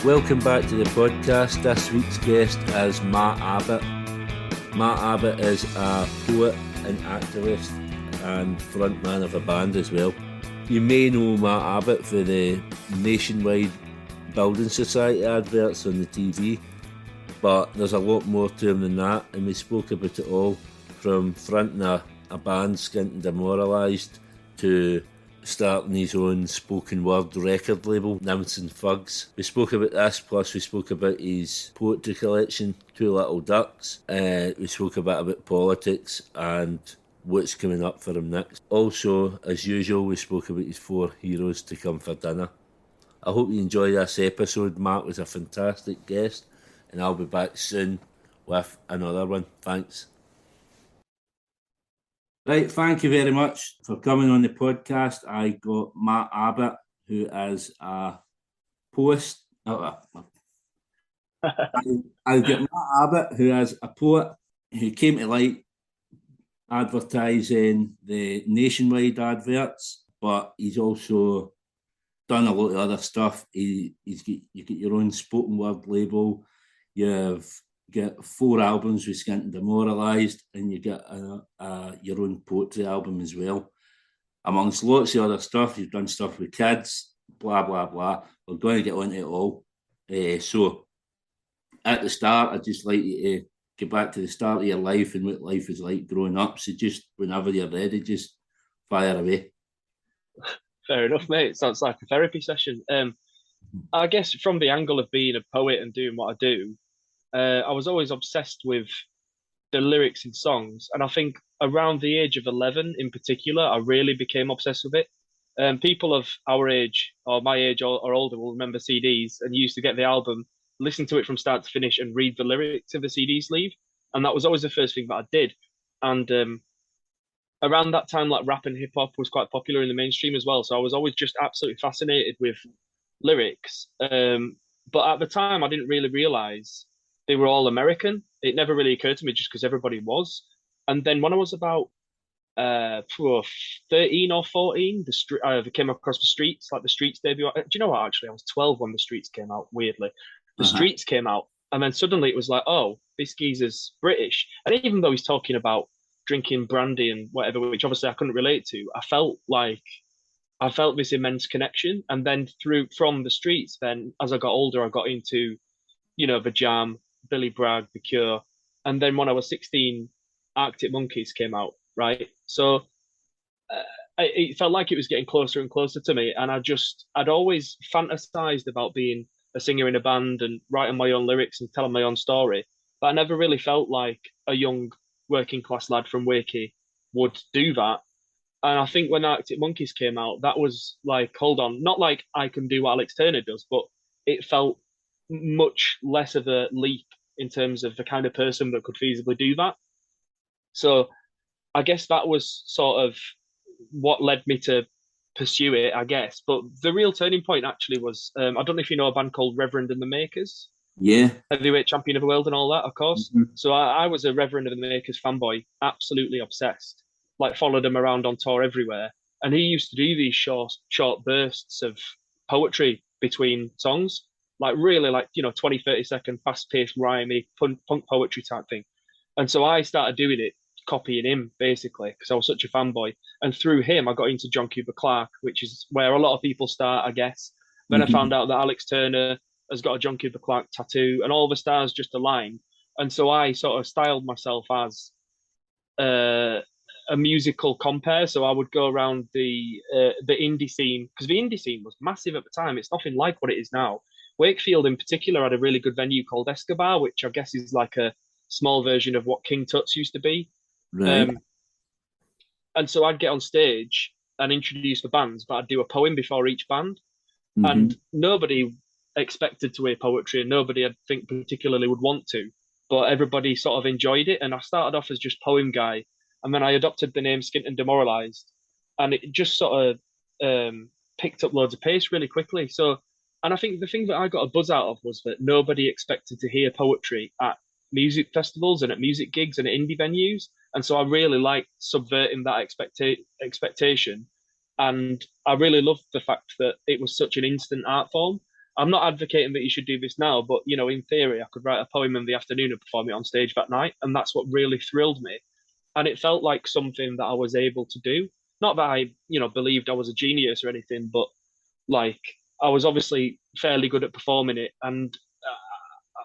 Welcome back to the podcast. This week's guest is Matt Abbott. Matt Abbott is a poet and activist and frontman of a band as well. You may know Matt Abbott for the nationwide Building Society adverts on the TV, but there's a lot more to him than that, and we spoke about it all, from fronting a band, Skint Demoralised, to starting his own spoken word record label, Nymphs Thugs. We spoke about this, plus we spoke about his poetry collection, Two Little Ducks. We spoke a bit about politics and what's coming up for him next. Also, as usual, we spoke about his 4 heroes to come for dinner. I hope you enjoy this episode. Matt was a fantastic guest, and I'll be back soon with another one. Thanks. Right, thank you very much for coming on the podcast. I got Matt Abbott, who is a poet. I'll get Matt Abbott, who is a poet who came to light advertising the nationwide adverts, but he's also done a lot of other stuff. You get your own spoken word label. You've got 4 albums with Skint Demoralised, and you get your own poetry album as well. Amongst lots of other stuff, you've done stuff with kids, blah, blah, blah. We're going to get onto it all. So, at the start, I'd just like you to get back to the start of your life and what life is like growing up. So just whenever you're ready, just fire away. Fair enough, mate. Sounds like a therapy session. I guess from the angle of being a poet and doing what I do, I was always obsessed with the lyrics in songs. And I think around the age of 11 in particular, I really became obsessed with it. People of our age or my age or older will remember CDs and used to get the album, listen to it from start to finish and read the lyrics of the CD sleeve. And that was always the first thing that I did. And around that time, like rap and hip hop was quite popular in the mainstream as well. So I was always just absolutely fascinated with lyrics. But at the time, I didn't really realize they were all American. It never really occurred to me just because everybody was. And then when I was about 13 or 14, I came across The Streets, like The Streets debut. Do you know what, actually? I was 12 when The Streets came out, weirdly. The Streets came out, and then suddenly it was like, oh, this geezer's British. And even though he's talking about drinking brandy and whatever, which obviously I couldn't relate to, I felt this immense connection. And then from The Streets, then as I got older, I got into, The Jam, Billy Bragg, The Cure. And then when I was 16, Arctic Monkeys came out, right? So it felt like it was getting closer and closer to me. And I'd always fantasized about being a singer in a band and writing my own lyrics and telling my own story. But I never really felt like a young working class lad from Wakey would do that. And I think when Arctic Monkeys came out, that was like, hold on, not like I can do what Alex Turner does, but it felt much less of a leap in terms of the kind of person that could feasibly do that. So I guess that was sort of what led me to pursue it, I guess. But the real turning point actually was, I don't know if you know a band called Reverend and the Makers. Yeah. Heavyweight champion of the world and all that, of course. Mm-hmm. So I was a Reverend and the Makers fanboy, absolutely obsessed. Like followed him around on tour everywhere. And he used to do these short bursts of poetry between songs. Like really 20, 30 second fast-paced, rhymey, punk poetry type thing. And so I started doing it, copying him, basically, because I was such a fanboy. And through him, I got into John Cooper Clarke, which is where a lot of people start, I guess. Then I found out that Alex Turner has got a John Cooper Clarke tattoo, and all the stars just aligned. And so I sort of styled myself as a musical compere. So I would go around the indie scene, because the indie scene was massive at the time. It's nothing like what it is now. Wakefield in particular had a really good venue called Escobar, which I guess is like a small version of what King Tut's used to be. Right. And so I'd get on stage and introduce the bands, but I'd do a poem before each band. Mm-hmm. And nobody expected to hear poetry, and nobody, I think, particularly would want to. But everybody sort of enjoyed it. And I started off as just poem guy. And then I adopted the name Skint Demoralised. And it just sort of picked up loads of pace really quickly. So, and I think the thing that I got a buzz out of was that nobody expected to hear poetry at music festivals and at music gigs and at indie venues. And so I really liked subverting that expectation. And I really loved the fact that it was such an instant art form. I'm not advocating that you should do this now, but in theory, I could write a poem in the afternoon and perform it on stage that night, and that's what really thrilled me. And it felt like something that I was able to do. Not that I, believed I was a genius or anything, but like I was obviously fairly good at performing it, and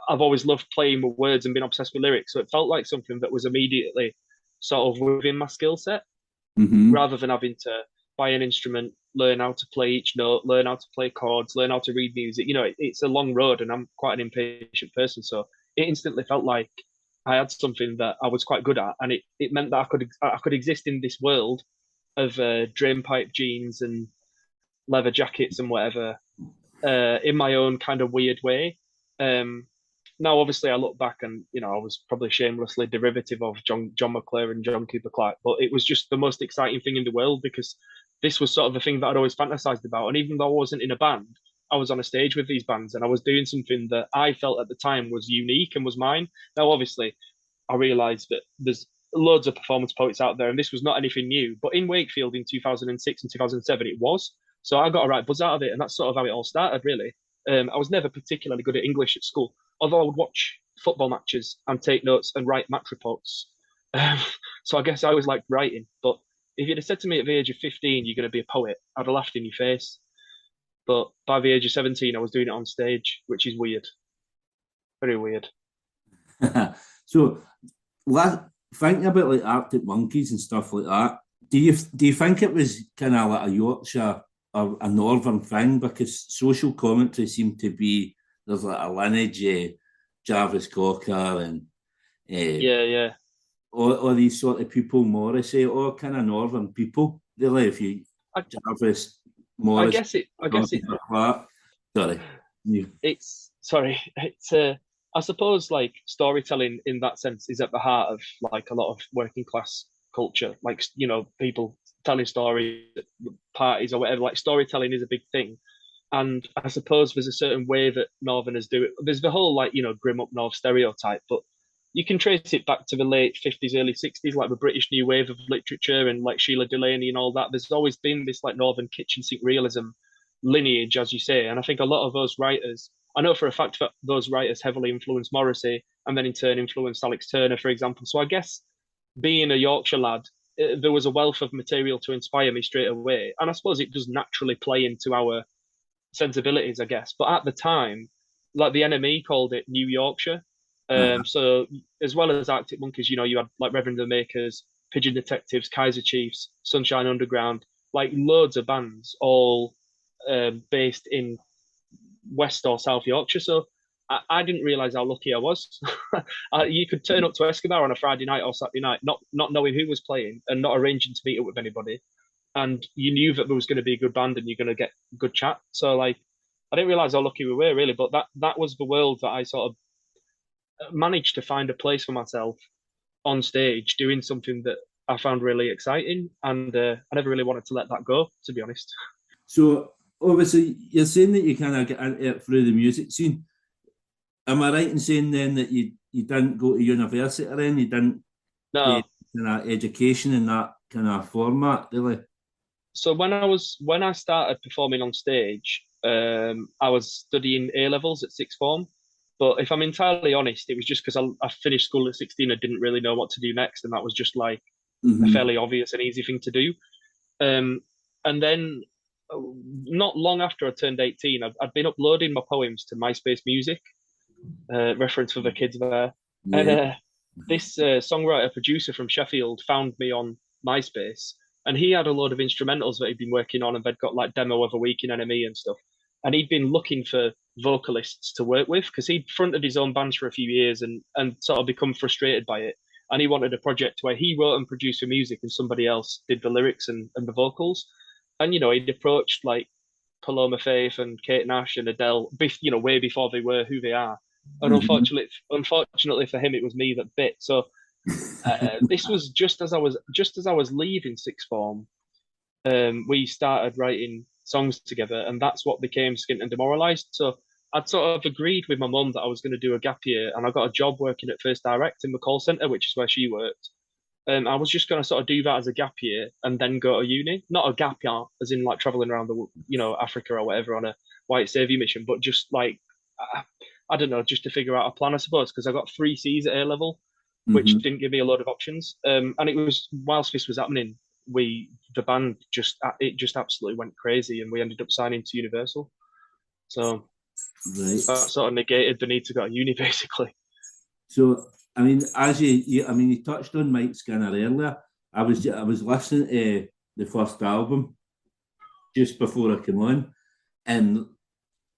I've always loved playing with words and been obsessed with lyrics. So it felt like something that was immediately sort of within my skill set, rather than having to buy an instrument, learn how to play each note, learn how to play chords, learn how to read music. It's a long road, and I'm quite an impatient person. So it instantly felt like I had something that I was quite good at, and it meant that I could exist in this world of drain pipe jeans and leather jackets and whatever, in my own kind of weird way. Now, obviously, I look back and I was probably shamelessly derivative of John McClure and John Cooper Clarke, but it was just the most exciting thing in the world because this was sort of the thing that I'd always fantasized about. And even though I wasn't in a band, I was on a stage with these bands and I was doing something that I felt at the time was unique and was mine. Now, obviously, I realised that there's loads of performance poets out there, and this was not anything new. But in Wakefield in 2006 and 2007, it was. So I got a right buzz out of it, and that's sort of how it all started, really. I was never particularly good at English at school, although I would watch football matches and take notes and write match reports. So I guess I always liked writing. But if you'd have said to me at the age of 15, you're going to be a poet, I'd have laughed in your face. But by the age of 17, I was doing it on stage, which is weird. Very weird. So, thinking about like Arctic Monkeys and stuff like that, do you think it was kind of like a Yorkshire or a northern thing? Because social commentary seemed to be there's like a lineage, Jarvis Cocker and yeah, all these sort of people, Morrissey, all kind of northern people. Really, if you Jarvis, Morrissey, I guess it. Sorry, it's I suppose like storytelling in that sense is at the heart of like a lot of working class culture. Like people telling stories at parties or whatever. Like storytelling is a big thing, and I suppose there's a certain way that Northerners do it. There's the whole like grim up north stereotype, but you can trace it back to the late 50s, early 60s, like the British New Wave of literature and like Sheila Delaney and all that. There's always been this like Northern kitchen sink realism lineage, as you say, and I think a lot of those writers. I know for a fact that those writers heavily influenced Morrissey and then in turn influenced Alex Turner, for example. So I guess being a Yorkshire lad, there was a wealth of material to inspire me straight away. And I suppose it does naturally play into our sensibilities, I guess. But at the time, like the NME called it New Yorkshire. So as well as Arctic Monkeys, you had like Reverend the Makers, Pigeon Detectives, Kaiser Chiefs, Sunshine Underground, like loads of bands, all based in West or South Yorkshire. So I didn't realise how lucky I was. You could turn up to Escobar on a Friday night or Saturday night, not knowing who was playing and not arranging to meet up with anybody. And you knew that there was going to be a good band and you're going to get good chat. So like, I didn't realise how lucky we were really, but that was the world that I sort of managed to find a place for myself on stage, doing something that I found really exciting. And I never really wanted to let that go, to be honest. So obviously, you're saying that you kind of get into it through the music scene. Am I right in saying then that you didn't go to university or then you didn't No. Kind of education in that kind of format, really? So when I started performing on stage, I was studying A levels at sixth form. But if I'm entirely honest, it was just because I finished school at 16. I didn't really know what to do next, and that was just like a fairly obvious and easy thing to do. And then not long after I turned 18, I'd been uploading my poems to MySpace Music, reference for the kids there. Yeah. And this songwriter producer from Sheffield found me on MySpace, and he had a load of instrumentals that he'd been working on, and they'd got like demo of a week in NME and stuff. And he'd been looking for vocalists to work with because he'd fronted his own bands for a few years and sort of become frustrated by it. And he wanted a project where he wrote and produced the music and somebody else did the lyrics and the vocals. And, he'd approached like Paloma Faith and Kate Nash and Adele, way before they were who they are. And unfortunately for him, it was me that bit. So this was just as I was leaving sixth form. We started writing songs together, and that's what became Skint Demoralised. So I'd sort of agreed with my mum that I was going to do a gap year, and I got a job working at First Direct in the call centre, which is where she worked. I was just going to sort of do that as a gap year and then go to uni. Not a gap year, as in like traveling around the, Africa or whatever on a white savior mission, but just like I don't know, just to figure out a plan, I suppose, because I got 3 C's at A level, which didn't give me a lot of options. And it was whilst this was happening, the band just absolutely went crazy, and we ended up signing to Universal. So that sort of negated the need to go to uni, basically. So I mean, as you touched on Mike Skinner earlier. I was listening to the first album just before I came on, and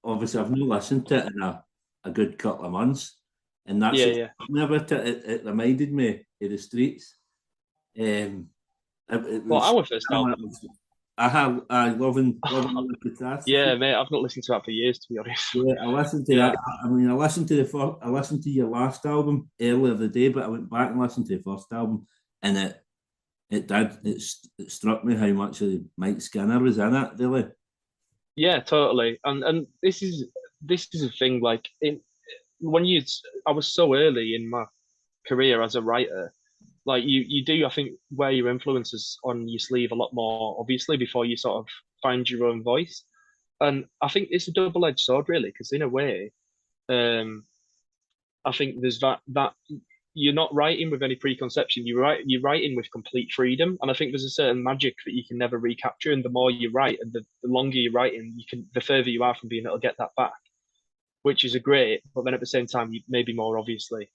obviously I've not listened to it in a good couple of months, and that's about it. It reminded me of the Streets. It was our first album. I loving Catastrophe. Yeah, mate, I've not listened to that for years, to be honest. Yeah, I listened to that. I mean, I listened to your last album earlier the day, but I went back and listened to the first album, and it struck me how much of Mike Skinner was in it, really. Yeah, totally. And this is a thing. Like I was so early in my career as a writer. Like you do, I think, wear your influences on your sleeve a lot more, obviously, before you sort of find your own voice. And I think it's a double-edged sword, really, because in a way, I think there's that you're not writing with any preconception. You're writing with complete freedom, and I think there's a certain magic that you can never recapture. And the more you write, and the longer you're writing, the further you are from being able to get that back, which is a great. But then at the same time, you maybe more obviously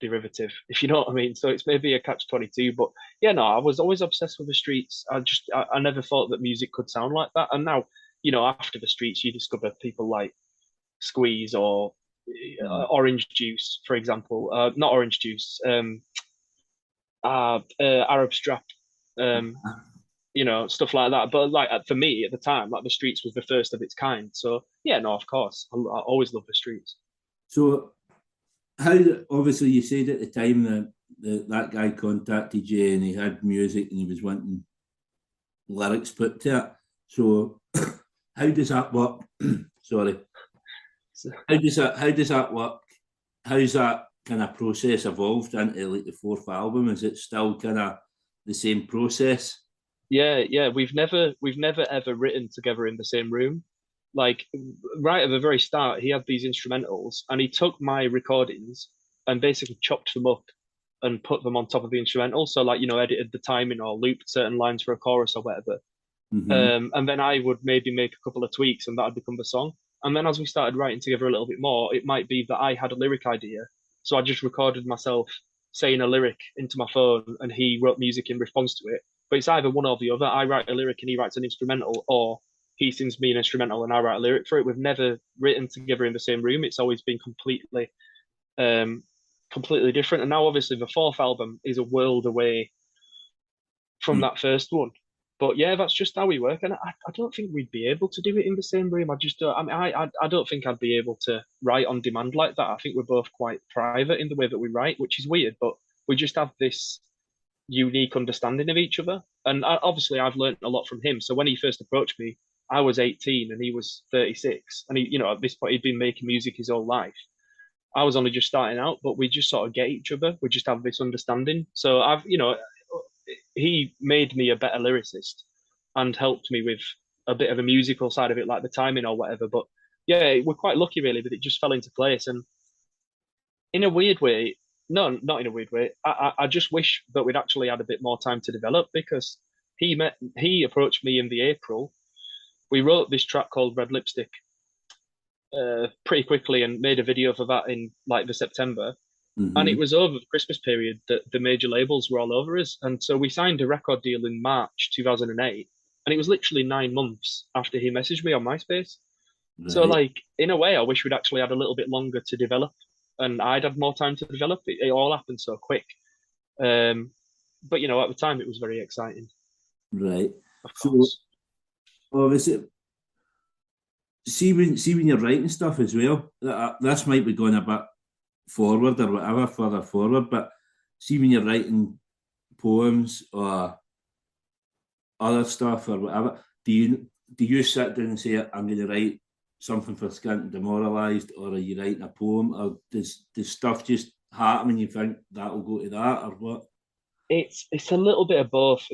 derivative, if you know what I mean. So it's maybe a catch-22. But yeah, no, I was always obsessed with the Streets. I never thought that music could sound like that. And now, after the Streets, you discover people like Squeeze or Orange Juice, for example. Not Orange Juice. Arab Strap. Stuff like that. But like for me at the time, like the Streets was the first of its kind. So yeah, no, of course, I always loved the Streets. So how, obviously, you said at the time that guy contacted you and he had music and he was wanting lyrics put to it. So how does that work? Sorry. How does that work? How's that kind of process evolved into like the fourth album? Is it still kind of the same process? Yeah. We've never ever written together in the same room. Like right at the very start, he had these instrumentals, and he took my recordings and basically chopped them up and put them on top of the instrumental. So like edited the timing or looped certain lines for a chorus or whatever. And then I would maybe make a couple of tweaks, and that would become the song. And then as we started writing together a little bit more, it might be that I had a lyric idea, so I just recorded myself saying a lyric into my phone, and he wrote music in response to it. But it's either one or the other. I write a lyric and he writes an instrumental, or he sings me an instrumental and I write a lyric for it. We've never written together in the same room. It's always been completely different. And now obviously the fourth album is a world away from that first one. But yeah, that's just how we work. And I don't think we'd be able to do it in the same room. I don't think I'd be able to write on demand like that. I think we're both quite private in the way that we write, which is weird, but we just have this unique understanding of each other. And obviously I've learned a lot from him. So when he first approached me, I was 18 and he was 36. And he, at this point, he'd been making music his whole life. I was only just starting out, but we just sort of get each other. We just have this understanding. So he made me a better lyricist and helped me with a bit of a musical side of it, like the timing or whatever. But yeah, we're quite lucky really that it just fell into place. And in a weird way, no, not in a weird way, I just wish that we'd actually had a bit more time to develop, because he approached me in the April. We wrote this track called Red Lipstick pretty quickly and made a video for that in like the September. And it was over the Christmas period that the major labels were all over us. And so we signed a record deal in March 2008. And it was literally 9 months after he messaged me on MySpace. Right. So like, in a way, I wish we'd actually had a little bit longer to develop, and I'd had more time to develop. It all happened so quick. But at the time it was very exciting. Right. So obviously, see when you're writing stuff as well, this might be going a bit forward or whatever, further forward, but see when you're writing poems or other stuff or whatever, do you sit down and say, I'm going to write something for Skint Demoralised, or are you writing a poem, or does stuff just happen and you think that'll go to that, or what? It's a little bit of both.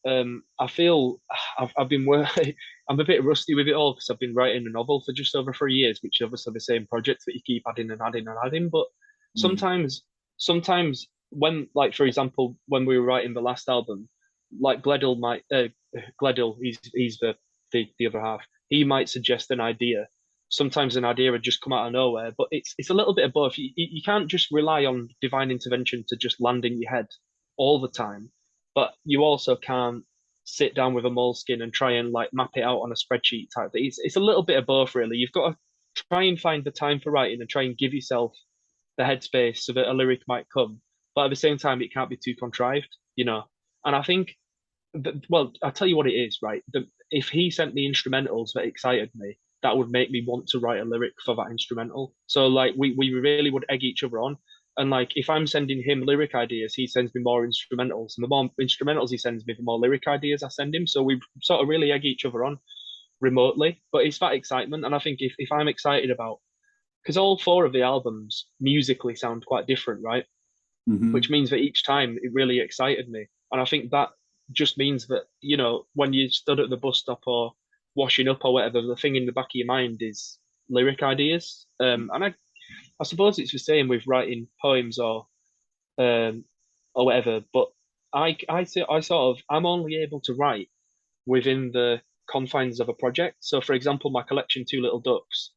I feel I've been working. I'm a bit rusty with it all because I've been writing a novel for just over 3 years, which is obviously the same project that you keep adding and adding and adding. But sometimes when, like, for example, when we were writing the last album, like Gledhill, he's the other half. He might suggest an idea. Sometimes an idea would just come out of nowhere, but it's a little bit of both. You can't just rely on divine intervention to just land in your head all the time, but you also can't sit down with a moleskin and try and like map it out on a spreadsheet type thing. It's a little bit of both, really. You've got to try and find the time for writing and try and give yourself the headspace so that a lyric might come, but at the same time, it can't be too contrived, you know. And I think, well, I'll tell you what it is, right? If he sent me instrumentals that excited me, that would make me want to write a lyric for that instrumental. So like we really would egg each other on. And like if I'm sending him lyric ideas, he sends me more instrumentals. And the more instrumentals he sends me, the more lyric ideas I send him. So we sort of really egg each other on remotely. But it's that excitement. And I think if I'm excited about, because all four of the albums musically sound quite different, right? Which means that each time it really excited me. And I think that just means that, you know, when you stood at the bus stop or washing up or whatever, the thing in the back of your mind is lyric ideas. And I suppose it's the same with writing poems or whatever. But I sort of I'm only able to write within the confines of a project. So, for example, my collection, Two Little Ducks,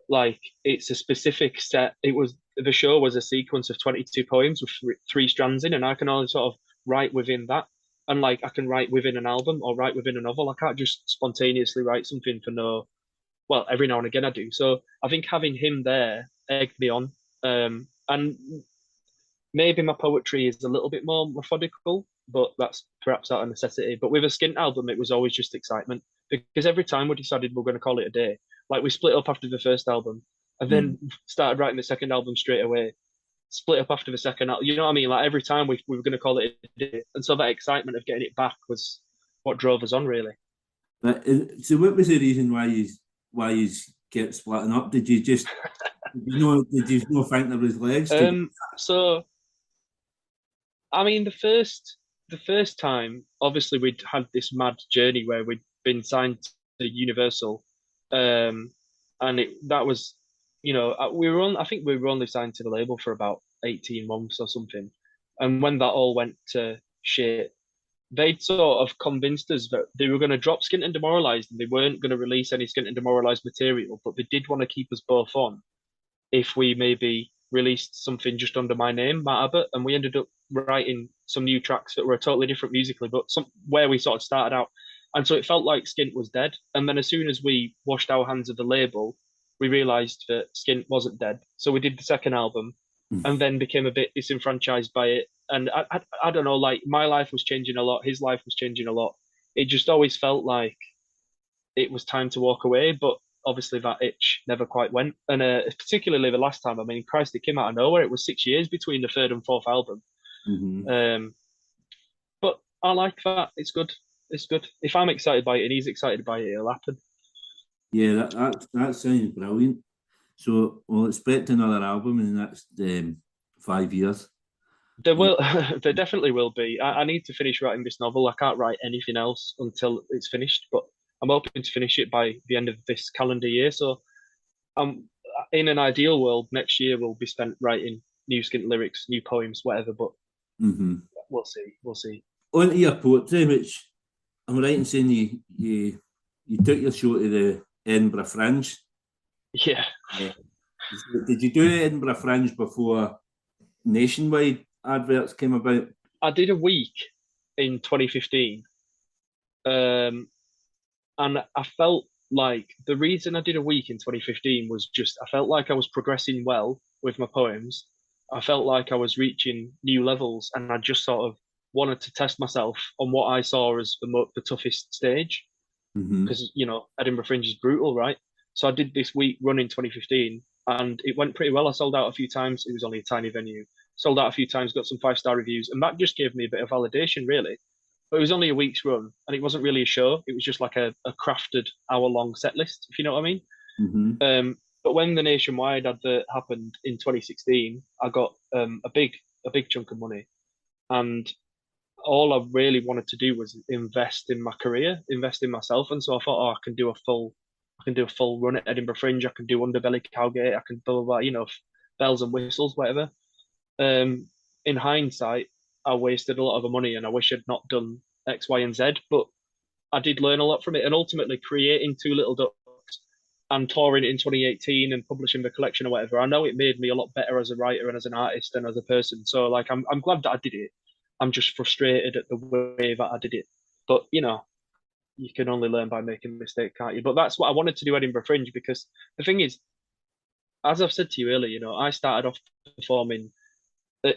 like it's a specific set. The show was a sequence of 22 poems with three strands in, and I can only sort of write within that. And like I can write within an album or write within a novel. I can't just spontaneously write something for no. Well, every now and again I do. So I think having him there egged me on. And maybe my poetry is a little bit more methodical, but that's perhaps out of necessity. But with a Skint album, it was always just excitement because every time we decided we're going to call it a day, like we split up after the first album and then started writing the second album straight away. Split up after the second album, you know what I mean? Like every time we were going to call it a day, and so that excitement of getting it back was what drove us on, really. But, so, what was the reason why you kept splitting up? Did you just did you not think there was legs? So I mean, the first time, obviously, we'd had this mad journey where we'd been signed to Universal, and that was, you know, I think we were only signed to the label for about 18 months or something, and when that all went to shit, they'd sort of convinced us that they were going to drop Skint and Demoralised and they weren't going to release any Skint and Demoralised material, but they did want to keep us both on if we maybe released something just under my name, Matt Abbott, and we ended up writing some new tracks that were totally different musically, but where we sort of started out. And so it felt like Skint was dead. And then as soon as we washed our hands of the label, we realised that Skint wasn't dead. So we did the second album and then became a bit disenfranchised by it. And I don't know, like my life was changing a lot. His life was changing a lot. It just always felt like it was time to walk away. But obviously that itch never quite went. And particularly the last time, I mean, Christ, it came out of nowhere. It was 6 years between the third and fourth album. But I like that. It's good. It's good. If I'm excited by it and he's excited by it, it'll happen. Yeah, that sounds brilliant. So we'll expect another album in the next 5 years. There will, there definitely will be. I need to finish writing this novel. I can't write anything else until it's finished, but I'm hoping to finish it by the end of this calendar year. So, in an ideal world, next year will be spent writing new Skint lyrics, new poems, whatever. But we'll see. We'll see. On to your poetry, which I'm right in saying you took your show to the Edinburgh Fringe. Yeah. Did you do the Edinburgh Fringe before nationwide adverts came about? I did a week in 2015, and I felt like the reason I did a week in 2015 was just I felt like I was progressing well with my poems. I felt like I was reaching new levels, and I just sort of wanted to test myself on what I saw as the toughest stage, because you know Edinburgh Fringe is brutal, right? So I did this week run in 2015, and it went pretty well. I sold out a few times. It was only a tiny venue. Sold out a few times, got some 5-star reviews, and that just gave me a bit of validation, really. But it was only a week's run, and it wasn't really a show. It was just like a crafted hour-long set list, if you know what I mean. But when the nationwide advert happened in 2016, I got a big chunk of money, and all I really wanted to do was invest in my career, invest in myself. And so I thought, oh, I can do a full run at Edinburgh Fringe. I can do Underbelly, Cowgate. I can do, bells and whistles, whatever. Um, in hindsight, I wasted a lot of the money, and I wish I'd not done X, Y, and Z. But I did learn a lot from it, and ultimately creating Two Little Ducks and touring it in 2018 and publishing the collection or whatever. I know it made me a lot better as a writer and as an artist and as a person. So like, I'm glad that I did it. I'm just frustrated at the way that I did it. But you can only learn by making mistakes, can't you? But that's what I wanted to do Edinburgh Fringe, because the thing is, as I've said to you earlier, I started off performing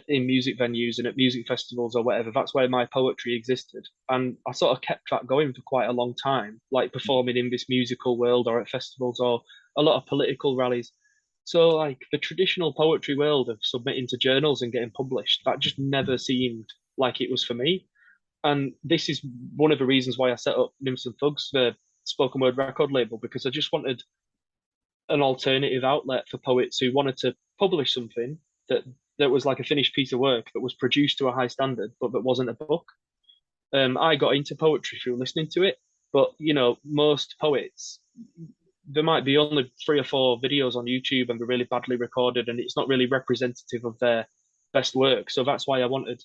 in music venues and at music festivals or whatever. That's where my poetry existed. And I sort of kept that going for quite a long time, like performing in this musical world or at festivals or a lot of political rallies. So, like, the traditional poetry world of submitting to journals and getting published, that just never seemed like it was for me. And this is one of the reasons why I set up Nymphs Thugs, the spoken word record label, because I just wanted an alternative outlet for poets who wanted to publish something that was like a finished piece of work that was produced to a high standard, but that wasn't a book. I got into poetry through listening to it, but most poets, there might be only 3 or 4 videos on YouTube, and they're really badly recorded, and it's not really representative of their best work. So that's why I wanted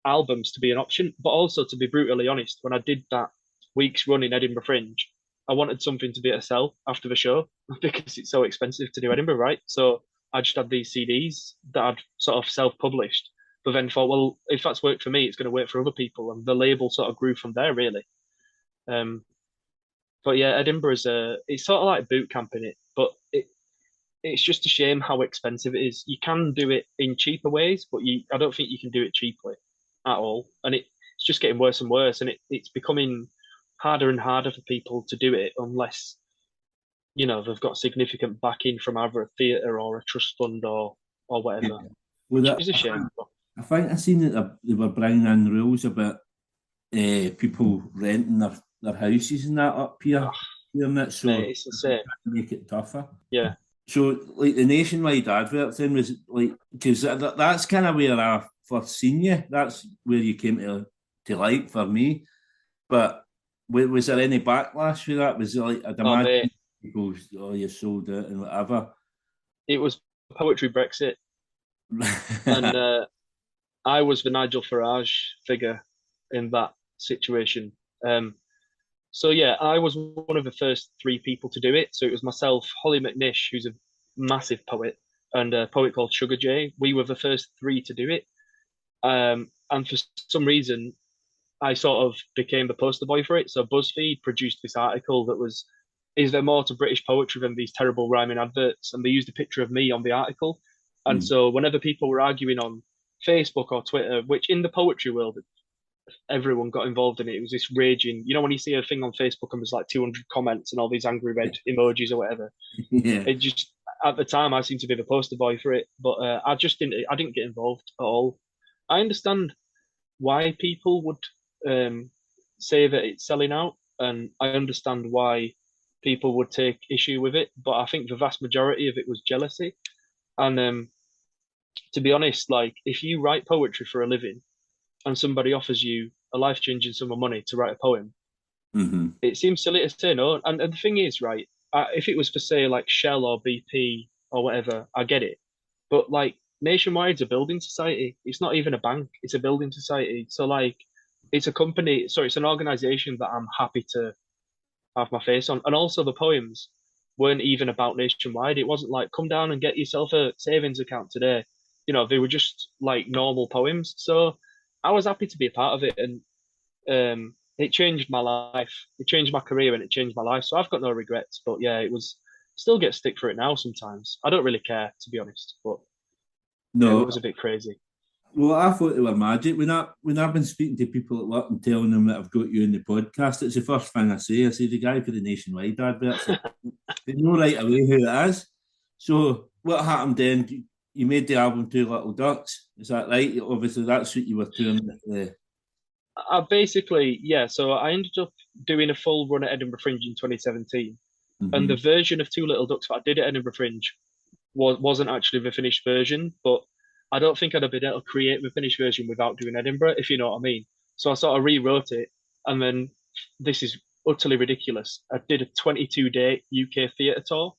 albums to be an option, but also, to be brutally honest, when I did that week's run in Edinburgh Fringe, I wanted something to be able to sell after the show because it's so expensive to do Edinburgh, right? So I just had these CDs that I'd sort of self-published, but then thought, well, if that's worked for me, it's going to work for other people, and the label sort of grew from there, really. But yeah, Edinburgh it's sort of like boot camping it, but it's just a shame how expensive it is. You can do it in cheaper ways, but I don't think you can do it cheaply at all, and it's just getting worse and worse, and it's becoming harder and harder for people to do it unless they've got significant backing from either a theatre or a trust fund or whatever. Yeah. Well, which is a shame. I think I seen that they were bringing in rules about people renting their houses and that up here. So mate, it's insane. Make it tougher. Yeah. So like the nationwide advert thing was like, because that's kind of where I first seen you. That's where you came to like for me. But was there any backlash for that? Was it like, I'd imagine people, you sold it and whatever. It was poetry Brexit. And I was the Nigel Farage figure in that situation. So yeah, I was one of the first 3 people to do it. So it was myself, Holly McNish, who's a massive poet, and a poet called Sugar J. We were the first 3 to do it. And for some reason, I sort of became the poster boy for it. So BuzzFeed produced this article that was, is there more to British poetry than these terrible rhyming adverts? And they used a picture of me on the article. And so whenever people were arguing on Facebook or Twitter, which in the poetry world, everyone got involved in it. It was this raging, when you see a thing on Facebook and there's like 200 comments and all these angry red emojis or whatever. Yeah. It just, at the time, I seemed to be the poster boy for it, but I didn't get involved at all. I understand why people would say that it's selling out, and I understand why people would take issue with it, but I think the vast majority of it was jealousy. And to be honest, like, if you write poetry for a living and somebody offers you a life-changing sum of money to write a poem, it seems silly to say no. And the thing is, right, if it was for, say, like Shell or BP or whatever, I get it. But like, Nationwide's a building society. It's not even a bank. It's a building society. So like, it's a company. Sorry, it's an organization that I'm happy to have my face on. And also, the poems weren't even about Nationwide. It wasn't like, come down and get yourself a savings account today. They were just like normal poems. So I was happy to be a part of it, and it changed my life. It changed my career, and it changed my life. So I've got no regrets. But yeah, it was, still get stick for it now sometimes. I don't really care, to be honest. But no, it was a bit crazy. Well, I thought they were magic. When I've been speaking to people at work and telling them that I've got you in the podcast, it's the first thing I say. I say, the guy for the Nationwide adverts. They know right away who it is. So what happened then? You made the album Two Little Ducks. Is that right? Obviously, that's what you were doing. Basically, yeah. So I ended up doing a full run at Edinburgh Fringe in 2017. And the version of Two Little Ducks that I did at Edinburgh Fringe wasn't actually the finished version, but I don't think I'd have been able to create the finished version without doing Edinburgh, if you know what I mean. So I sort of rewrote it, and then this is utterly ridiculous. I did a 22-day UK theatre tour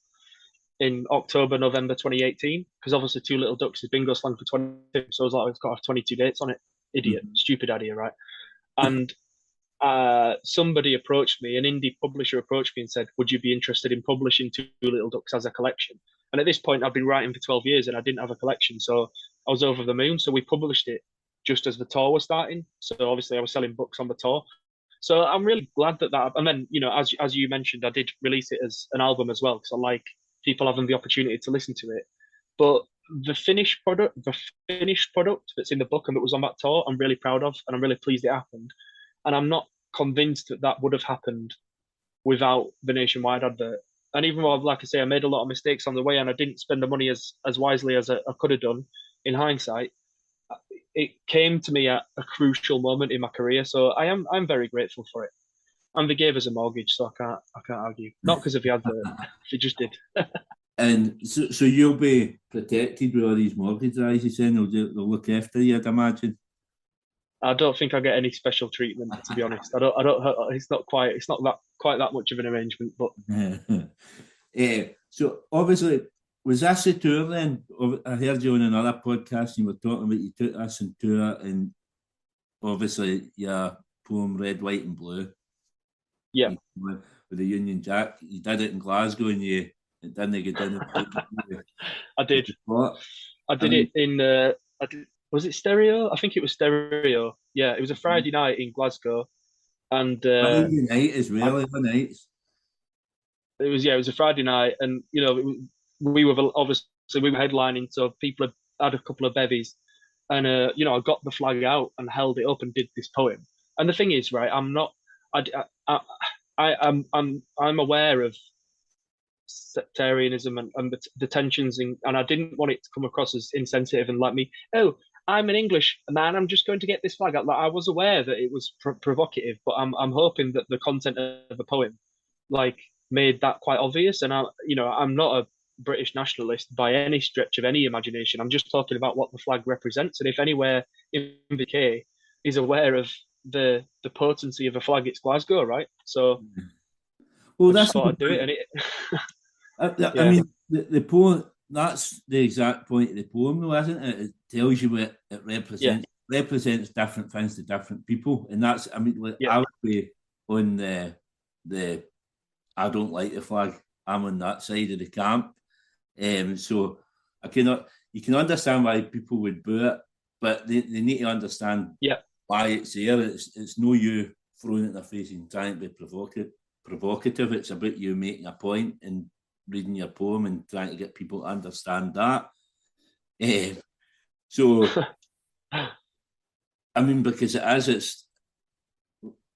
in October, November 2018, because obviously Two Little Ducks is bingo slang for 22. So I was like, it's got to have 22 dates on it. Idiot, stupid idea, right? And somebody approached me, an indie publisher approached me and said, would you be interested in publishing Two Little Ducks as a collection? And at this point, I'd been writing for 12 years and I didn't have a collection. So I was over the moon. So we published it just as the tour was starting. So obviously I was selling books on the tour. So I'm really glad that, and then, you know, as you mentioned, I did release it as an album as well, because I like people having the opportunity to listen to it. But the finished product that's in the book and that was on that tour, I'm really proud of, and I'm really pleased it happened. And I'm not convinced that would have happened without the nationwide advert. And even though, like I say, I made a lot of mistakes on the way and I didn't spend the money as wisely as I could have done in hindsight, it came to me at a crucial moment in my career. So I'm very grateful for it. And they gave us a mortgage, so I can't argue. Not because of the advert, they just did. And so you'll be protected with all these mortgage rises, and they'll look after you, I'd imagine. I don't think I get any special treatment, to be honest. I don't. It's not quite that much of an arrangement, but. So obviously, was this a tour then? I heard you on another podcast. You were talking about you took this on tour, and obviously your poem "Red, White, and Blue." Yeah. With the Union Jack, you did it in Glasgow, and it didn't get done. I did. It in. Was it Stereo? I think it was Stereo. Yeah, it was a Friday night in Glasgow, and Friday night is really the nights. It was a Friday night, and you know we were headlining, so people had a couple of bevies, and you know I got the flag out and held it up and did this poem. And the thing is, right, I'm aware of sectarianism and the tensions and I didn't want it to come across as insensitive and like me. Oh, I'm an English man. I'm just going to get this flag out. Like, I was aware that it was provocative, but I'm hoping that the content of the poem, like, made that quite obvious. And I'm not a British nationalist by any stretch of any imagination. I'm just talking about what the flag represents. And if anywhere in the UK is aware of the potency of a flag, it's Glasgow, right? So, well, that's thought I'd do it. And it. I mean, the poem. That's the exact point of the poem, though, isn't it? It tells you what it represents. Yeah. It represents different things to different people, and that's. I mean, I would be on the. I don't like the flag. I'm on that side of the camp, so I cannot. You can understand why people would boo it, but they need to understand why it's there. It's no you throwing it in their face and trying to be provocative. It's about you making a point and reading your poem and trying to get people to understand that. So, I mean, because it's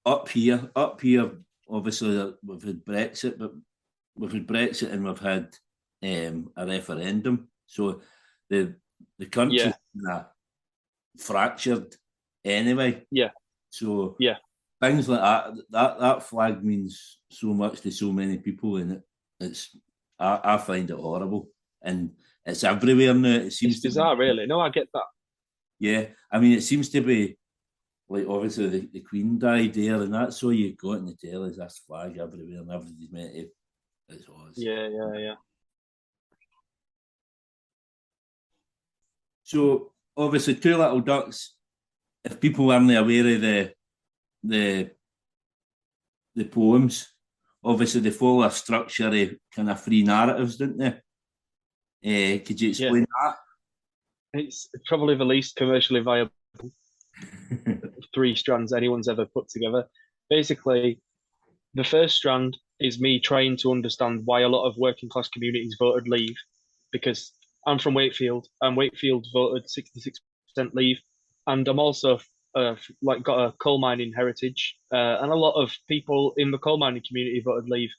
up here, obviously we've had Brexit, but we've had Brexit and we've had a referendum. So the country's kind of fractured anyway. Yeah. So things like that flag means so much to so many people, and I find it horrible, and it's everywhere now. It seems it's bizarre, really. No, I get that. Yeah, I mean, it seems to be like obviously the Queen died there, and that's all you got in the telly is this flag everywhere, and everybody's meant to. It's odd. Yeah. So obviously, Two Little Ducks. If people weren't aware of the poems. Obviously, they follow a structure of kind of three narratives, don't they? Could you explain that? It's probably the least commercially viable three strands anyone's ever put together. Basically, the first strand is me trying to understand why a lot of working class communities voted Leave, because I'm from Wakefield, and Wakefield voted 66% Leave, and I'm also got a coal mining heritage, and a lot of people in the coal mining community voted Leave.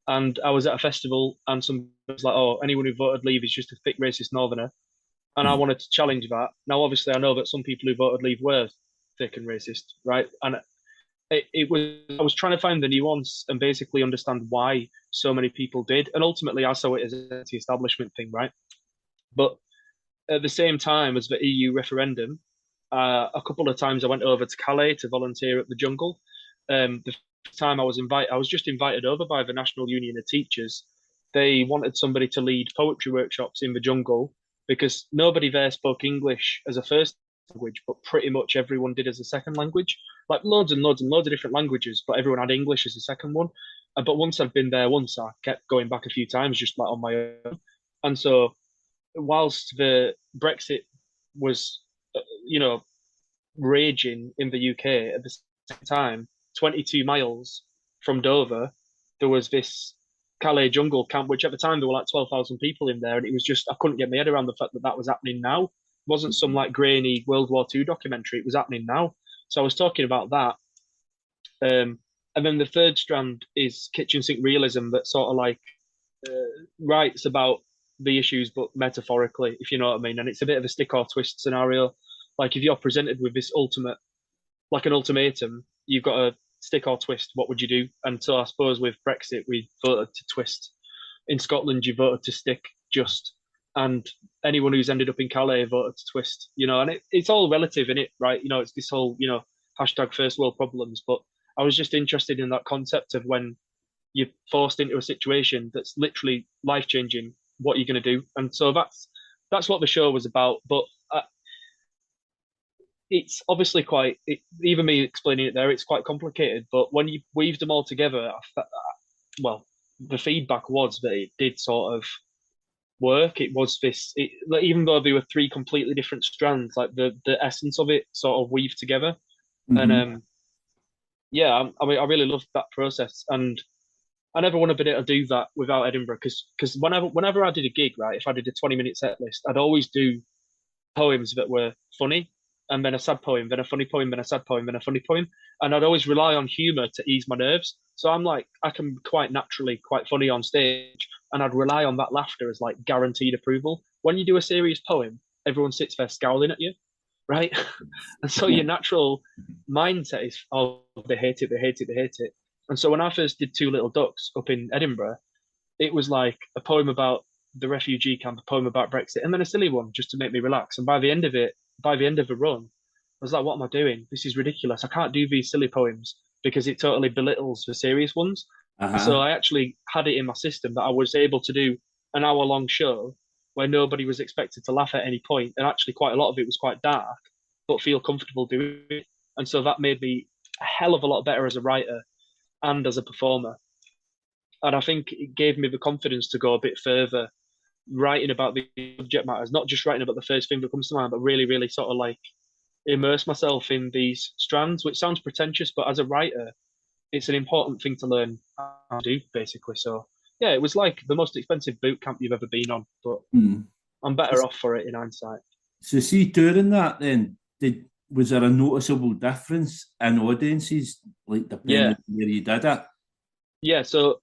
And I was at a festival, and somebody was like, "Oh, anyone who voted Leave is just a thick racist northerner." And I wanted to challenge that. Now, obviously, I know that some people who voted Leave were thick and racist, right? And I was trying to find the nuance and basically understand why so many people did. And ultimately, I saw it as an anti-establishment thing, right? But at the same time as the EU referendum, a couple of times I went over to Calais to volunteer at the Jungle. The first time I was just invited over by the National Union of Teachers. They wanted somebody to lead poetry workshops in the Jungle because nobody there spoke English as a first language, but pretty much everyone did as a second language. Like loads and loads and loads of different languages, but everyone had English as a second one. But once I'd been there once, I kept going back a few times just like on my own. And so whilst the Brexit was, raging in the UK at the same time, 22 miles from Dover, there was this Calais jungle camp, which at the time there were like 12,000 people in there. And it was just, I couldn't get my head around the fact that that was happening now. It wasn't some like grainy World War II documentary. It was happening now. So I was talking about that. And then the third strand is kitchen sink realism that sort of like writes about the issues, but metaphorically, if you know what I mean. And it's a bit of a stick or twist scenario. Like if you're presented with this like an ultimatum, you've got a stick or twist. What would you do? And so I suppose with Brexit, we voted to twist. In Scotland, you voted to stick just. And anyone who's ended up in Calais voted to twist, and it's all relative in it, right? It's this whole, hashtag first world problems. But I was just interested in that concept of when you're forced into a situation that's literally life changing, what you're going to do. And so that's what the show was about. But it's obviously even me explaining it there, it's quite complicated. But when you weave them all together, well, the feedback was that it did sort of work. It was even though there were three completely different strands, like the essence of it sort of weaved together. Mm-hmm. And yeah, I mean, I really loved that process, and I never would have been able to do that without Edinburgh, because whenever I did a gig, right, if I did a 20-minute set list, I'd always do poems that were funny, and then a sad poem, then a funny poem, then a sad poem, then a funny poem, and I'd always rely on humour to ease my nerves. So I'm like, I can quite naturally quite funny on stage, and I'd rely on that laughter as like guaranteed approval. When you do a serious poem, everyone sits there scowling at you, right? And so your natural mindset is, oh, they hate it, they hate it, they hate it. And so when I first did Two Little Ducks up in Edinburgh, it was like a poem about the refugee camp, a poem about Brexit, and then a silly one just to make me relax. And by the end of the run, I was like, what am I doing? This is ridiculous. I can't do these silly poems because it totally belittles the serious ones. Uh-huh. So I actually had it in my system that I was able to do an hour-long show where nobody was expected to laugh at any point, and actually quite a lot of it was quite dark, but feel comfortable doing it. And so that made me a hell of a lot better as a writer and as a performer. And I think it gave me the confidence to go a bit further, writing about the subject matters, not just writing about the first thing that comes to mind, but really, really sort of like immerse myself in these strands, which sounds pretentious, but as a writer, it's an important thing to learn how to do, basically. So yeah, it was like the most expensive boot camp you've ever been on, but I'm better off for it in hindsight. So see, during that then, was there a noticeable difference in audiences, like depending on where you did it? Yeah, so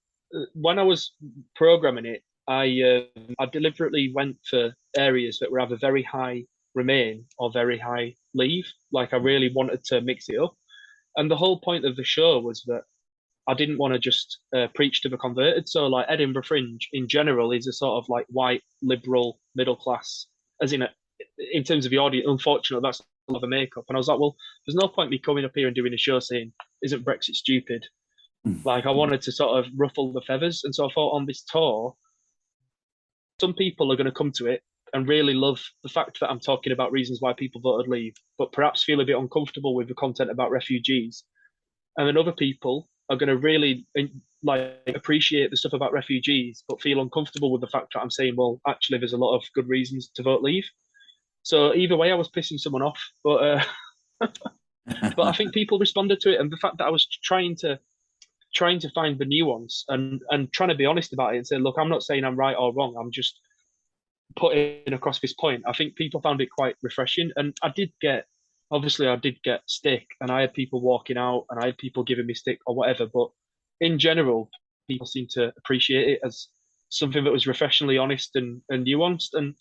when I was programming it, I deliberately went for areas that were either very high Remain or very high Leave. Like I really wanted to mix it up. And the whole point of the show was that I didn't want to just preach to the converted. So like Edinburgh Fringe in general is a sort of like white, liberal, middle class, as in terms of the audience. Unfortunately, that's a lot of makeup. And I was like, well, there's no point me coming up here and doing a show saying, isn't Brexit stupid? Like I wanted to sort of ruffle the feathers. And so I thought on this tour, some people are going to come to it and really love the fact that I'm talking about reasons why people voted Leave, but perhaps feel a bit uncomfortable with the content about refugees. And then other people are going to really like appreciate the stuff about refugees, but feel uncomfortable with the fact that I'm saying, well, actually, there's a lot of good reasons to vote Leave. So either way, I was pissing someone off, but but I think people responded to it, and the fact that I was trying to find the nuance and trying to be honest about it and say, look, I'm not saying I'm right or wrong. I'm just putting across this point. I think people found it quite refreshing, and I did get stick, and I had people walking out, and I had people giving me stick or whatever. But in general, people seemed to appreciate it as something that was refreshingly honest and nuanced. And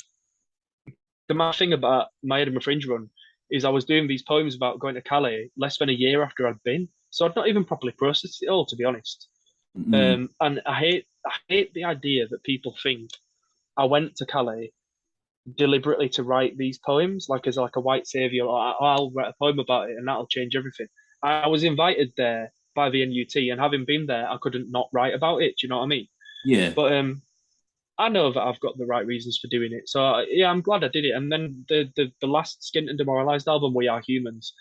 the mad thing about my Edinburgh Fringe run is I was doing these poems about going to Calais less than a year after I'd been, so I'd not even properly processed it all, to be honest. And I hate the idea that people think I went to Calais deliberately to write these poems, like as like a white savior. Like, I'll write a poem about it, and that'll change everything. I was invited there by the NUT, and having been there, I couldn't not write about it. Do you know what I mean? Yeah. But I know that I've got the right reasons for doing it. So yeah, I'm glad I did it. And then the last Skint and Demoralised album, We Are Humans,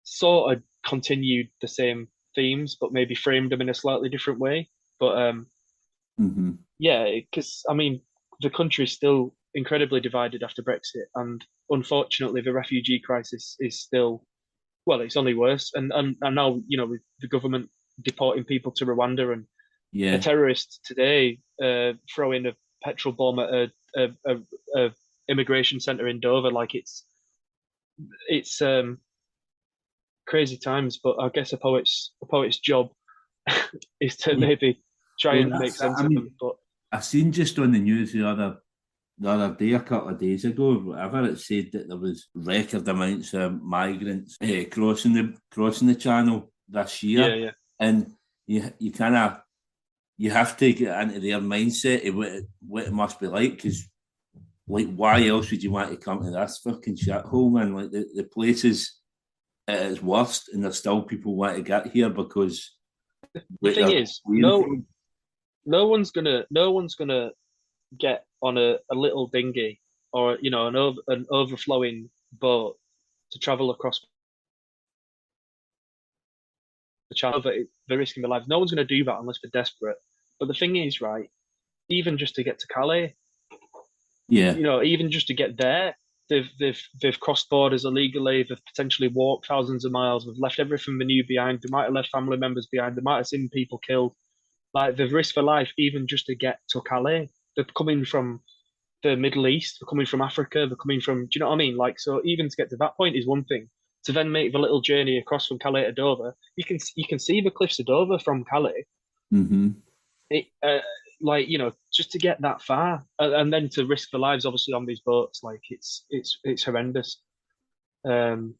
sort of continued the same themes, but maybe framed them in a slightly different way. But yeah, because I mean, the country's still incredibly divided after Brexit, and unfortunately, the refugee crisis is still, well, it's only worse. And now, with the government deporting people to Rwanda, and a Yeah. terrorist today throwing a petrol bomb at a immigration center in Dover, like it's crazy times. But I guess a poet's job is to Yeah. maybe try Well, and make that's, sense I of mean, them. But I seen just on the news the other day, a couple of days ago, whatever, it said that there was record amounts of migrants crossing the channel this yeah, year, yeah. and you kind of you have to get into their mindset of what it must be like, because like, why else would you want to come to this fucking shithole, man? Like, the place is at its worst, and there's still people want to get here because The what thing they're is, fleeing from. no one's gonna get on a little dinghy, or an overflowing boat to travel across the channel. They're risking their lives. No one's going to do that unless they're desperate. But the thing is, right, even just to get to Calais, Yeah. even just to get there, they've crossed borders illegally. They've potentially walked thousands of miles. They've left everything they knew behind. They might have left family members behind. They might have seen people killed. Like, they've risked their life even just to get to Calais. They're coming from the Middle East. They're coming from Africa. They're coming from. Do you know what I mean? Like, so even to get to that point is one thing. To then make the little journey across from Calais to Dover, you can see the cliffs of Dover from Calais. Mm-hmm. It like, just to get that far, and then to risk their lives obviously on these boats, like it's horrendous. Um,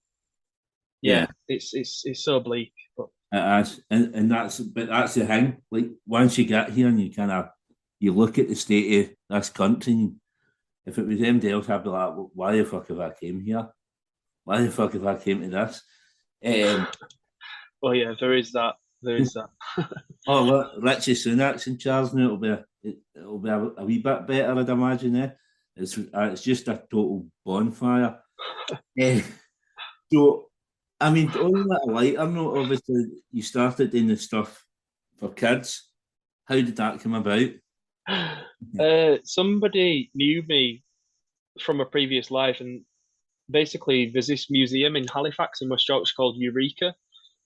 Yeah. yeah, it's so bleak, but It is, and that's the thing. Like, once you get here and you look at the state of this country, and if it was anybody else, I'd be like, "Well, why the fuck have I came here? Why the fuck have I came to this?" well, yeah, there is that. Oh, look, Richie Sunak's in charge now. It'll be a wee bit better, I'd imagine. It's just a total bonfire. Eh, so, I mean, on that lighter note, obviously, you started doing the stuff for kids. How did that come about? Somebody knew me from a previous life, and basically there's this museum in Halifax in West Yorkshire called Eureka,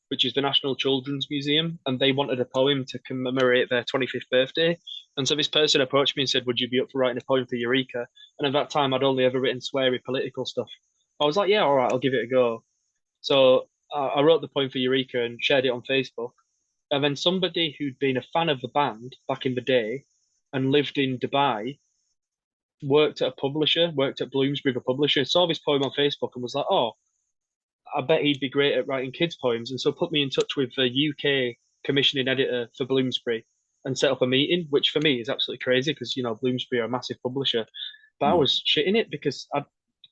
which is the National Children's Museum, and they wanted a poem to commemorate their 25th birthday. And so this person approached me and said, "Would you be up for writing a poem for Eureka?" And at that time, I'd only ever written sweary political stuff. I was like, "Yeah, all right, I'll give it a go." So I wrote the poem for Eureka and shared it on Facebook. And then somebody who'd been a fan of the band back in the day and lived in Dubai, worked at Bloomsbury, the publisher, saw this poem on Facebook and was like, "Oh, I bet he'd be great at writing kids' poems." And so put me in touch with the UK commissioning editor for Bloomsbury and set up a meeting, which for me is absolutely crazy because, Bloomsbury are a massive publisher. But I Yeah. was shitting it because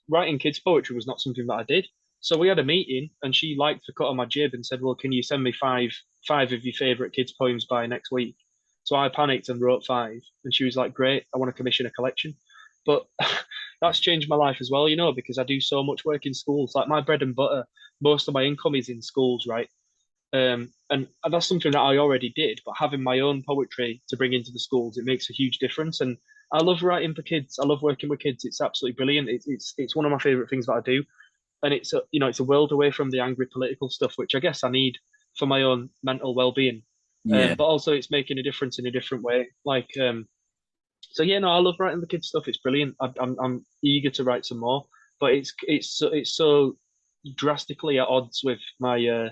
writing kids' poetry was not something that I did. So we had a meeting and she liked the cut on my jib and said, "Well, can you send me five of your favourite kids' poems by next week?" So I panicked and wrote five. And she was like, "Great, I want to commission a collection." But that's changed my life as well, because I do so much work in schools. Like, my bread and butter, most of my income is in schools, right? And that's something that I already did, but having my own poetry to bring into the schools, it makes a huge difference. And I love writing for kids. I love working with kids. It's absolutely brilliant. It's one of my favorite things that I do. And it's a world away from the angry political stuff, which I guess I need for my own mental well-being. Yeah. But also it's making a difference in a different way. Like, so yeah, no, I love writing the kids stuff. It's brilliant. I'm eager to write some more, but it's so drastically at odds with my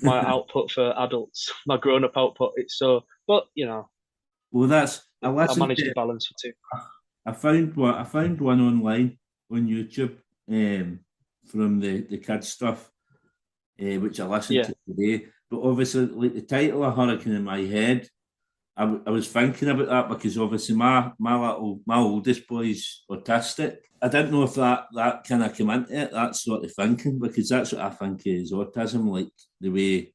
output for adults, my grown-up output. But Well, I I listened managed to to. balance the two. I found one online on YouTube, from the kids stuff, which I listened Yeah, to today. But obviously, like, the title of Hurricane in my head, I was thinking about that because obviously my oldest boy's autistic. I didn't know if that kind of came into it, that sort of thinking, because that's what I think is autism, like the way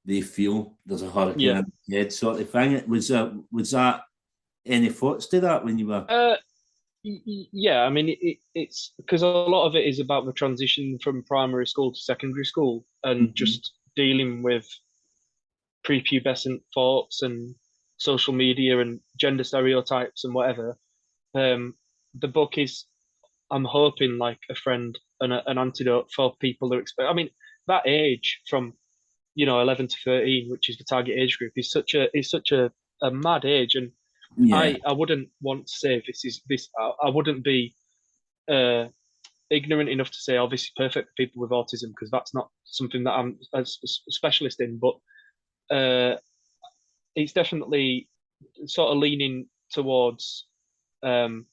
they feel there's a hurricane Yeah. in the head sort of thing. Was that any thoughts to that when you were? Yeah, I mean, it's because a lot of it is about the transition from primary school to secondary school and Mhm. just dealing with prepubescent thoughts and social media and gender stereotypes and whatever. Um, the book is, I'm hoping, like a friend and an antidote for people who expect. I mean, that age from 11 to 13, which is the target age group, is such a mad age, and Yeah, I wouldn't want to say this. I wouldn't be uh ignorant enough to say, oh, this is perfect for people with autism, because that's not something that I'm a specialist in. But uh, it's definitely sort of leaning towards um,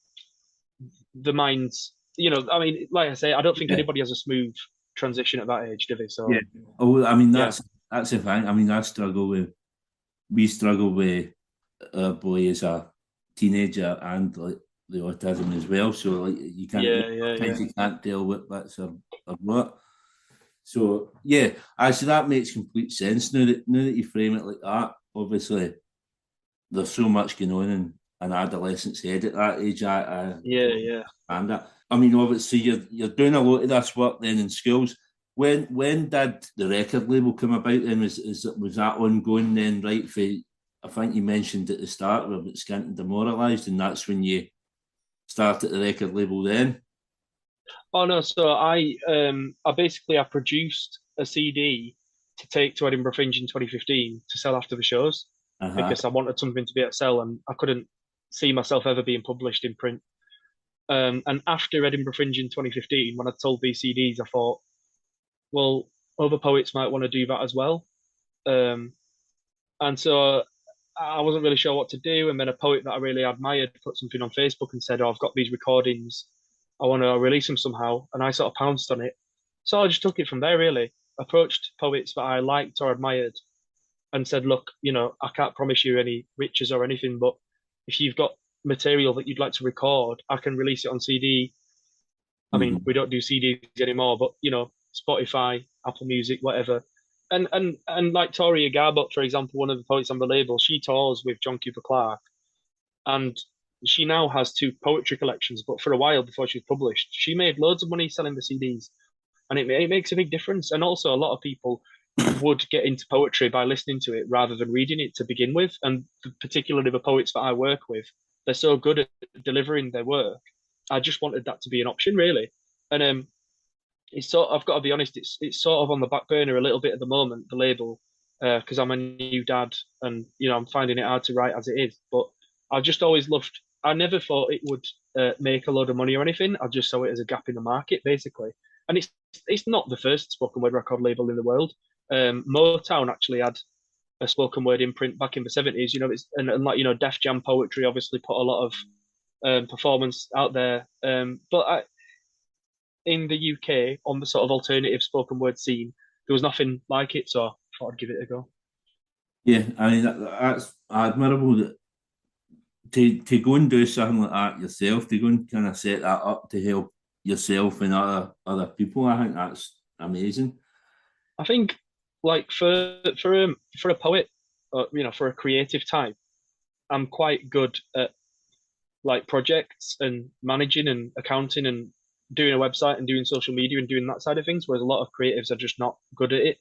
the minds. I mean, like I say, I don't think yeah, anybody has a smooth transition at that age, do they? yeah. So Oh, I mean yeah, that's the thing. I mean, we struggle with our boy as a teenager and like the autism as well. So like yeah, yeah, yeah. sometimes you can't tell what bits are what. So yeah, actually that makes complete sense now that you frame it like that. Obviously, there's so much going on in an adolescent's head at that age. I Yeah, yeah. understand that. I mean, obviously you're doing a lot of this work then in schools. When did the record label come about? Then was that ongoing then? Right? I think you mentioned at the start about Skint Demoralised, and that's when you started the record label. Then. Oh no, so I basically I produced a CD to take to Edinburgh Fringe in 2015 to sell after the shows Uh huh. because I wanted something to be at sell and I couldn't see myself ever being published in print. And after Edinburgh Fringe in 2015, when I told these CDs, I thought, well, other poets might want to do that as well. Um, and so I wasn't really sure what to do. And then a poet that I really admired put something on Facebook and said, "Oh, I've got these recordings. I want to release them somehow." And I sort of pounced on it. So I just took it from there, really. Approached poets that I liked or admired and said, "Look, I can't promise you any riches or anything, but if you've got material that you'd like to record, I can release it on CD. I mean, we Mm-hmm. don't do CDs anymore, but Spotify, Apple Music, whatever." And like Tori Agarbot, for example, one of the poets on the label, she tours with John Cooper Clarke, and she now has two poetry collections. But for a while before she was published, she made loads of money selling the CDs, and it makes a big difference. And also, a lot of people would get into poetry by listening to it rather than reading it to begin with. And particularly the poets that I work with, they're so good at delivering their work. I just wanted that to be an option, really. And I've got to be honest, it's sort of on the back burner a little bit at the moment, the label, because I'm a new dad and I'm finding it hard to write as it is. But I just always loved. I never thought it would make a load of money or anything. I just saw it as a gap in the market, basically. And it's not the first spoken word record label in the world. Motown actually had a spoken word imprint back in the 70s. And like Def Jam Poetry obviously put a lot of performance out there. But in the UK on the sort of alternative spoken word scene, there was nothing like it, so I thought I'd give it a go. Yeah, I mean that's admirable that to go and do something like that yourself, to go and kind of set that up to help yourself and other people. I think that's amazing. I think like for a poet, for a creative type, I'm quite good at like projects and managing and accounting and doing a website and doing social media and doing that side of things, whereas a lot of creatives are just not good at it.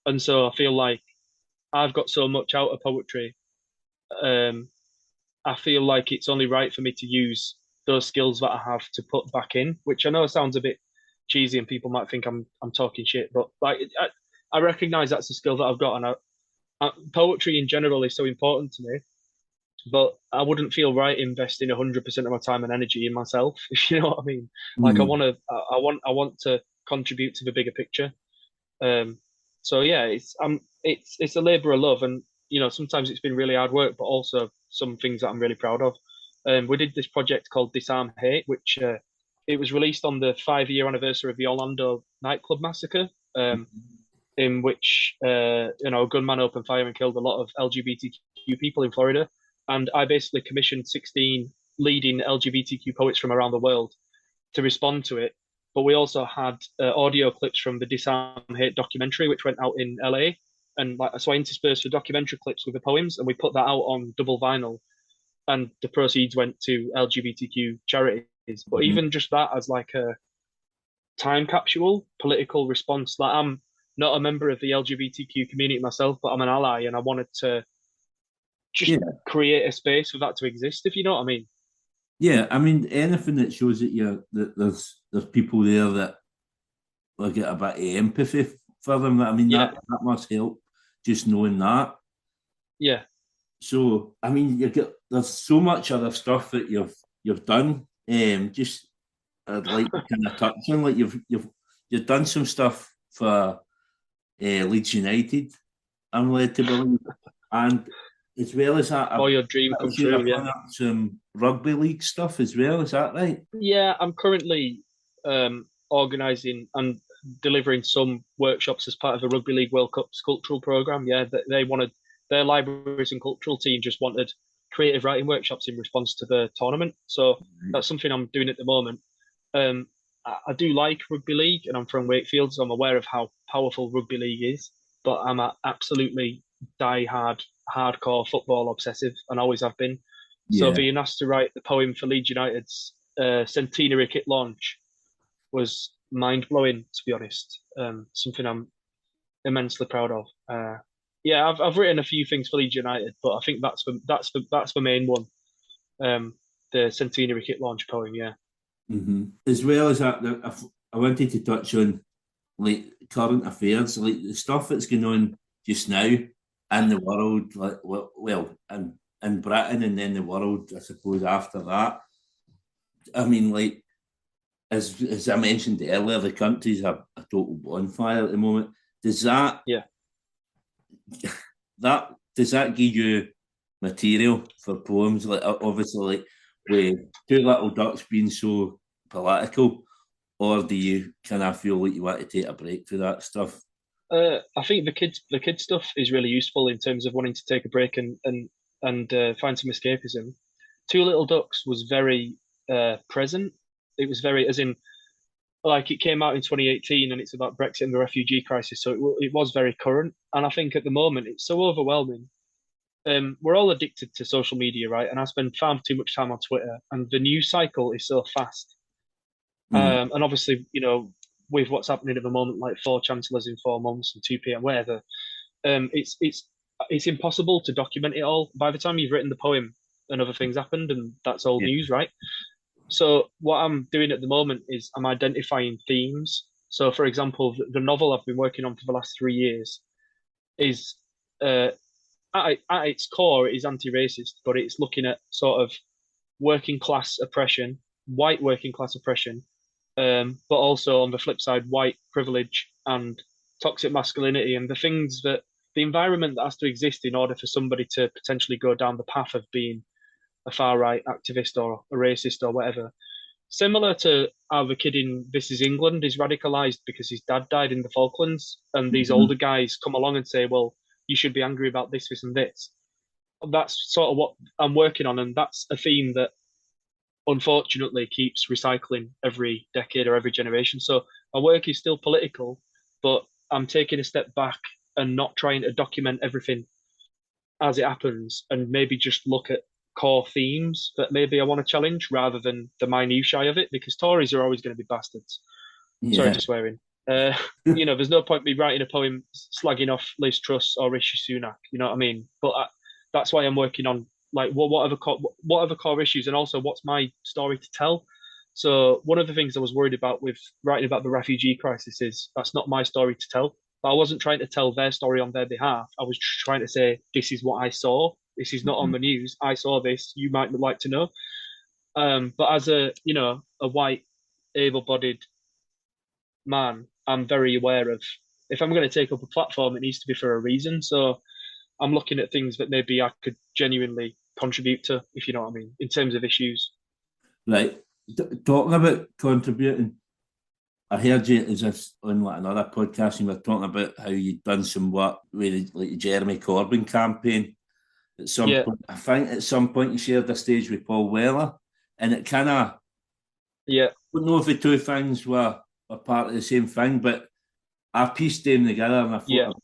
And so I feel like I've got so much out of poetry. Um, I feel like it's only right for me to use those skills that I have to put back in, which I know sounds a bit cheesy and people might think I'm talking shit, but like I recognize that's a skill that I've got, and poetry in general is so important to me. But I wouldn't feel right investing 100% of my time and energy in myself, if you know what I mean. Like Mm. I want to contribute to the bigger picture. Um, so yeah, it's a labour of love, and sometimes it's been really hard work, but also some things that I'm really proud of. We did this project called Disarm Hate, which it was released on the 5-year anniversary of the Orlando nightclub massacre. in which a gunman opened fire and killed a lot of LGBTQ people in Florida. And I basically commissioned 16 leading LGBTQ poets from around the world to respond to it. But we also had audio clips from the Disarm Hate documentary, which went out in LA. And so I interspersed the documentary clips with the poems, and we put that out on double vinyl. And the proceeds went to LGBTQ charities. But even just that as like a time capsule political response, like I'm not a member of the LGBTQ community myself, but I'm an ally, and I wanted to just create a space for that to exist, if you know what I mean. Yeah, I mean anything that shows that there's people there that will get a bit of empathy for them. I mean that must help, just knowing that. Yeah. So I mean, there's so much other stuff that you've done. Just I'd like to kind of touch on, like you've done some stuff for Leeds United, I'm led to believe, and as well as that, your dream come true. Yeah, up some rugby league stuff as well. Is that right? Yeah, I'm currently organising and delivering some workshops as part of the Rugby League World Cup sculptural program. Yeah, they wanted their libraries and cultural team just wanted creative writing workshops in response to the tournament. So that's something I'm doing at the moment. I do like rugby league, and I'm from Wakefield, so I'm aware of how powerful rugby league is. But I'm absolutely die-hard, hardcore football obsessive, and always have been. Yeah. So being asked to write the poem for Leeds United's centenary kit launch was mind-blowing, to be honest. Something I'm immensely proud of. Yeah, I've written a few things for Leeds United, but I think that's the main one. The centenary kit launch poem, yeah. Mm-hmm. As well as that, I wanted to touch on like current affairs, like the stuff that's going on just now in the world, like well, in Britain and then the world, I suppose after that. I mean, like as I mentioned earlier, the country's a total bonfire at the moment. Does that does that give you material for poems? Like obviously, like with Two Little Ducks being so political, or do you kind of feel like you want to take a break for that stuff? I think the kids stuff is really useful in terms of wanting to take a break and find some escapism. Two Little Ducks was very present. It was very, as in, like it came out in 2018 and it's about Brexit and the refugee crisis. So it was very current. And I think at the moment it's so overwhelming. We're all addicted to social media, right? And I spend far too much time on Twitter, and the news cycle is so fast. And obviously, with what's happening at the moment, like 4 chancellors in 4 months and 2 p.m. whatever, it's impossible to document it all. By the time you've written the poem, another thing's happened, and that's old news, right? So what I'm doing at the moment is I'm identifying themes. So, for example, the novel I've been working on for the last 3 years is, at its core, it is anti-racist, but it's looking at sort of working class oppression, white working class oppression, but also on the flip side, white privilege and toxic masculinity, and the environment that has to exist in order for somebody to potentially go down the path of being a far right activist or a racist or whatever. Similar to how the kid in This Is England is radicalized because his dad died in the Falklands, and these older guys come along and say, well, you should be angry about this, this, and this. That's sort of what I'm working on, and that's a theme that unfortunately keeps recycling every decade or every generation. So my work is still political, but I'm taking a step back and not trying to document everything as it happens, and maybe just look at core themes that maybe I want to challenge rather than the minutiae of it, because Tories are always going to be bastards. Yeah. Sorry for swearing. There's no point me writing a poem slagging off Liz Truss or Rishi Sunak. You know what I mean? But that's why I'm working on like what are the core issues, and also what's my story to tell. So one of the things I was worried about with writing about the refugee crisis is that's not my story to tell. But I wasn't trying to tell their story on their behalf. I was trying to say, this is what I saw. This is not on the news. I saw this. You might like to know. But as a white, able-bodied man, I'm very aware of, if I'm going to take up a platform, it needs to be for a reason. So I'm looking at things that maybe I could genuinely contribute to, if you know what I mean, in terms of issues. Right. Talking about contributing, I heard you as if on like another podcast, you were talking about how you'd done some work with like the Jeremy Corbyn campaign. At some Yeah, point, I think at some point you shared a stage with Paul Weller, and it kind of, yeah, I don't know if the two things were part of the same thing, but I pieced them together and I thought yeah, of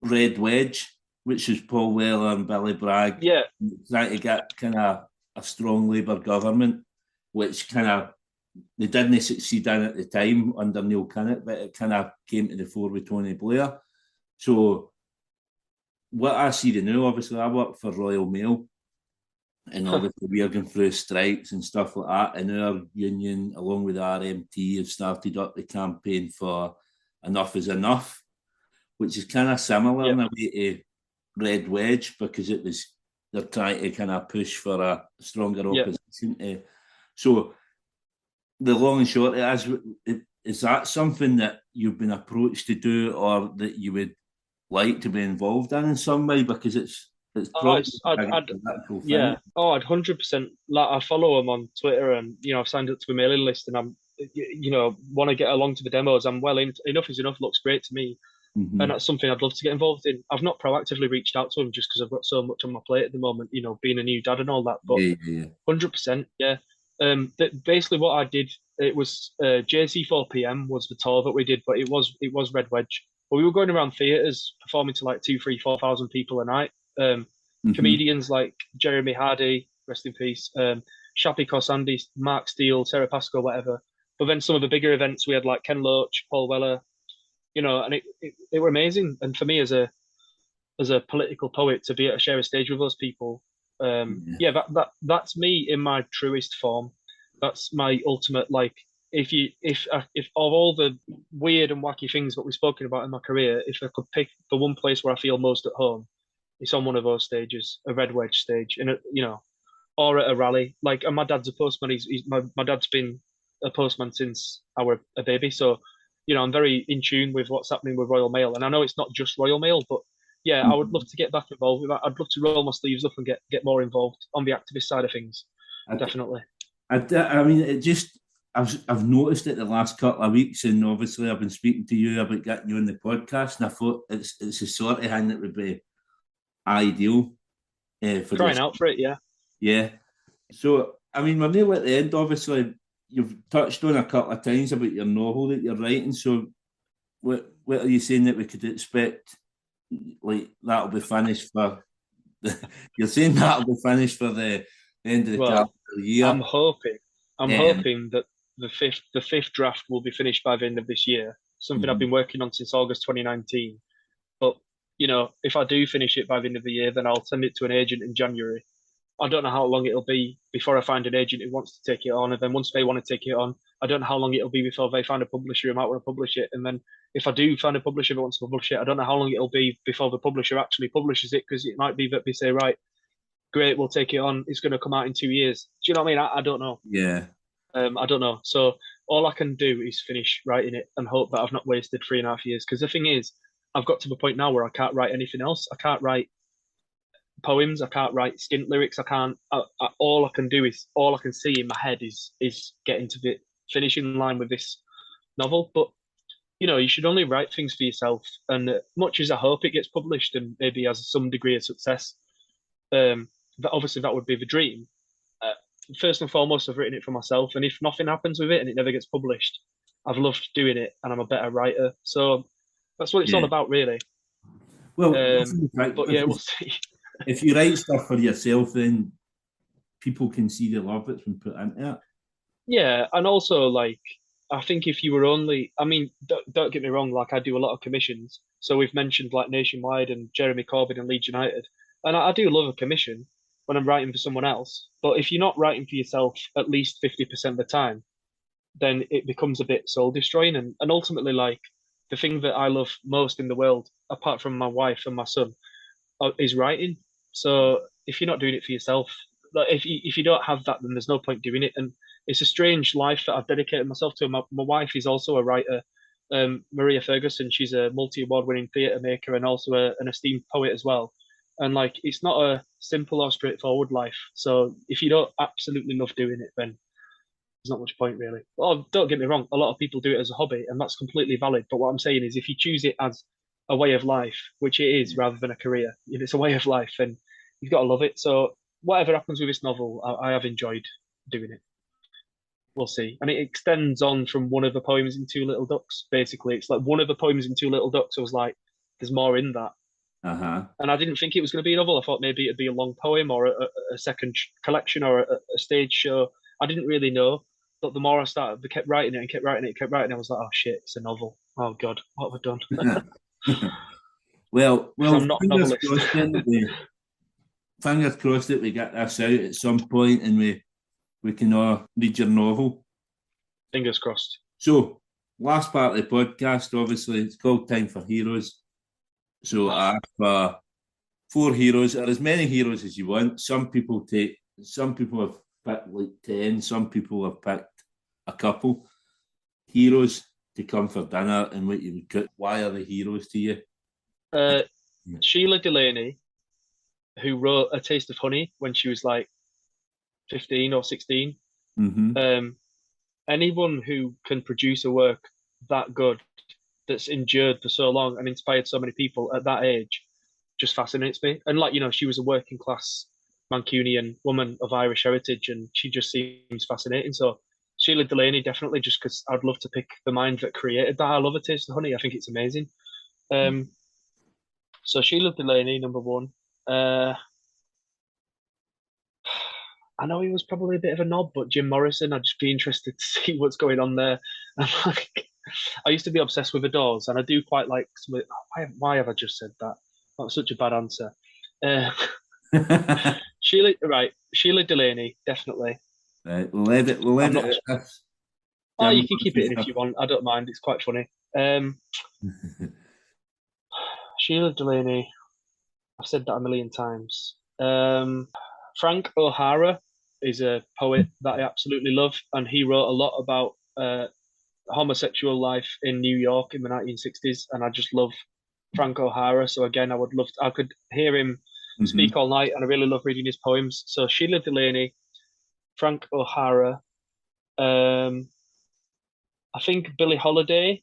Red Wedge, which is Paul Weller and Billy Bragg yeah. trying to get kind of a strong Labour government, which kind of they didn't succeed in at the time under Neil Kinnock, but it kind of came to the fore with Tony Blair. So what I see now, obviously, I work for Royal Mail, and obviously we are going through strikes and stuff like that. And our union, along with the RMT, have started up the campaign for Enough is Enough, which is kind of similar Yep. in a way to Red Wedge because it was they're trying to kind of push for a stronger opposition. So the long and short is that something that you've been approached to do or that you would like to be involved in some way because it's Oh, probably I'd a political thing. yeah. Oh, I'd 100%. Like, I follow him on Twitter, and I've signed up to a mailing list, and I'm, want to get along to the demos. I'm well in. Enough is enough. Looks great to me, and Mm-hmm. that's something I'd love to get involved in. I've not proactively reached out to him just because I've got so much on my plate at the moment. Being a new dad and all that. But Yeah, yeah, 100%, yeah. Basically what I did, it was JC4PM was the tour that we did, but it was Red Wedge. But we were going around theatres performing to like 2, 3, 4,000 people a night. Mm-hmm. Comedians like Jeremy Hardy, rest in peace, Shappy Korsandi, Mark Steele, Sarah Pascoe, whatever. But then some of the bigger events we had like Ken Loach, Paul Weller, and it were amazing. And for me as a political poet to be able to share a stage with those people, Yeah. yeah, that's me in my truest form. That's my ultimate like. If of all the weird and wacky things that we've spoken about in my career, if I could pick the one place where I feel most at home, it's on one of those stages, a Red Wedge stage, and or at a rally. Like, and my dad's a postman. My dad's been a postman since I were a baby, so I'm very in tune with what's happening with Royal Mail. And I know it's not just Royal Mail, but yeah, I would love to get back involved with that. I'd love to roll my sleeves up and get more involved on the activist side of things. I, Definitely. I mean, it just I've noticed it the last couple of weeks, and obviously I've been speaking to you about getting you on the podcast, and I thought it's the sort of thing that would be ideal for Crying this. out for it, yeah. Yeah. So I mean, we're nearly at the end. Obviously, you've touched on a couple of times about your novel that you're writing. So what are you saying that we could expect? Like that'll be finished for you're saying that'll be finished for the end of the calendar Well, year. I'm hoping I'm Um, hoping that the fifth draft will be finished by the end of this year. Something I've mhm. been working on since August 2019. But if I do finish it by the end of the year, then I'll send it to an agent in January. I don't know how long it'll be before I find an agent who wants to take it on. And then once they want to take it on, I don't know how long it'll be before they find a publisher who might want to publish it. And then if I do find a publisher who wants to publish it, I don't know how long it'll be before the publisher actually publishes it because it might be that they say, right, great, we'll take it on. It's going to come out in 2 years. Do you know what I mean? I don't know. Yeah. I don't know. So all I can do is finish writing it and hope that I've not wasted 3.5 years. Because the thing is, I've got to the point now where I can't write anything else. I can't write poems. I can't write skint lyrics. I can't. All I can do is all I can see in my head is getting to the finishing line with this novel. But you should only write things for yourself. And much as I hope it gets published and maybe has some degree of success, that obviously that would be the dream. Uh, First and foremost, I've written it for myself, and if nothing happens with it and it never gets published, I've loved doing it, and I'm a better writer. So that's what it's all Yeah. about, really. Well, that's the fact. But yeah, we'll see. If you write stuff for yourself, then people can see the love that's been put into it. Yeah, and also like I think if you were only, I mean, don't get me wrong, like I do a lot of commissions. So we've mentioned like Nationwide and Jeremy Corbyn and Leeds United, and I do love a commission when I'm writing for someone else. But if you're not writing for yourself at least 50% of the time, then it becomes a bit soul destroying. And ultimately, like the thing that I love most in the world, apart from my wife and my son, is writing. So if you're not doing it for yourself, like if you don't have that, then there's no point doing it. And it's a strange life that I've dedicated myself to. My wife is also a writer, Maria Ferguson. She's a multi-award winning theatre maker and also an esteemed poet as well. And like it's not a simple or straightforward life. So if you don't absolutely love doing it, then not much point really. Well, don't get me wrong, a lot of people do it as a hobby, and that's completely valid. But what I'm saying is, if you choose it as a way of life, which it is rather than a career, if it's a way of life, then you've got to love it. So whatever happens with this novel, I have enjoyed doing it. We'll see. And it extends on from one of the poems in Two Little Ducks. Basically, it's like one of the poems in Two Little Ducks. I was like, there's more in that. And I didn't think it was going to be a novel. I thought maybe it'd be a long poem or a second collection or a stage show. I didn't really know. But the more I started, I kept writing it and kept writing it, kept writing it. I was like, oh shit, it's a novel. Oh God, what have I done? well, I'm not a novelist. Fingers crossed that we get this out at some point and we can all read your novel. Fingers crossed. So, last part of the podcast, obviously, it's called Time for Heroes. So I have 4 heroes, or as many heroes as you want. Some people have picked like 10, some people have picked a couple. Heroes to come for dinner and what you would cook. Why are they heroes to you? Sheila Delaney, who wrote A Taste of Honey when she was like 15 or 16. Anyone who can produce a work that good, that's endured for so long and inspired so many people at that age, just fascinates me. And like, she was a working class Mancunian woman of Irish heritage, and she just seems fascinating. So Sheila Delaney, definitely, just because I'd love to pick the mind that created that. I love A Taste of Honey. I think it's amazing. So Sheila Delaney, number 1. I know he was probably a bit of a knob, but Jim Morrison, I'd just be interested to see what's going on there. I used to be obsessed with The Doors, and I do quite like some. Why have I just said that? That's such a bad answer. Sheila Delaney, definitely. Right, we'll edit it. Oh, you can keep it in if you want. I don't mind. It's quite funny. Sheila Delaney. I've said that a million times. Frank O'Hara is a poet that I absolutely love, and he wrote a lot about homosexual life in New York in the 1960s, and I just love Frank O'Hara. So again, I could hear him speak all night, and I really love reading his poems. So Sheila Delaney, Frank O'Hara, I think Billie Holiday.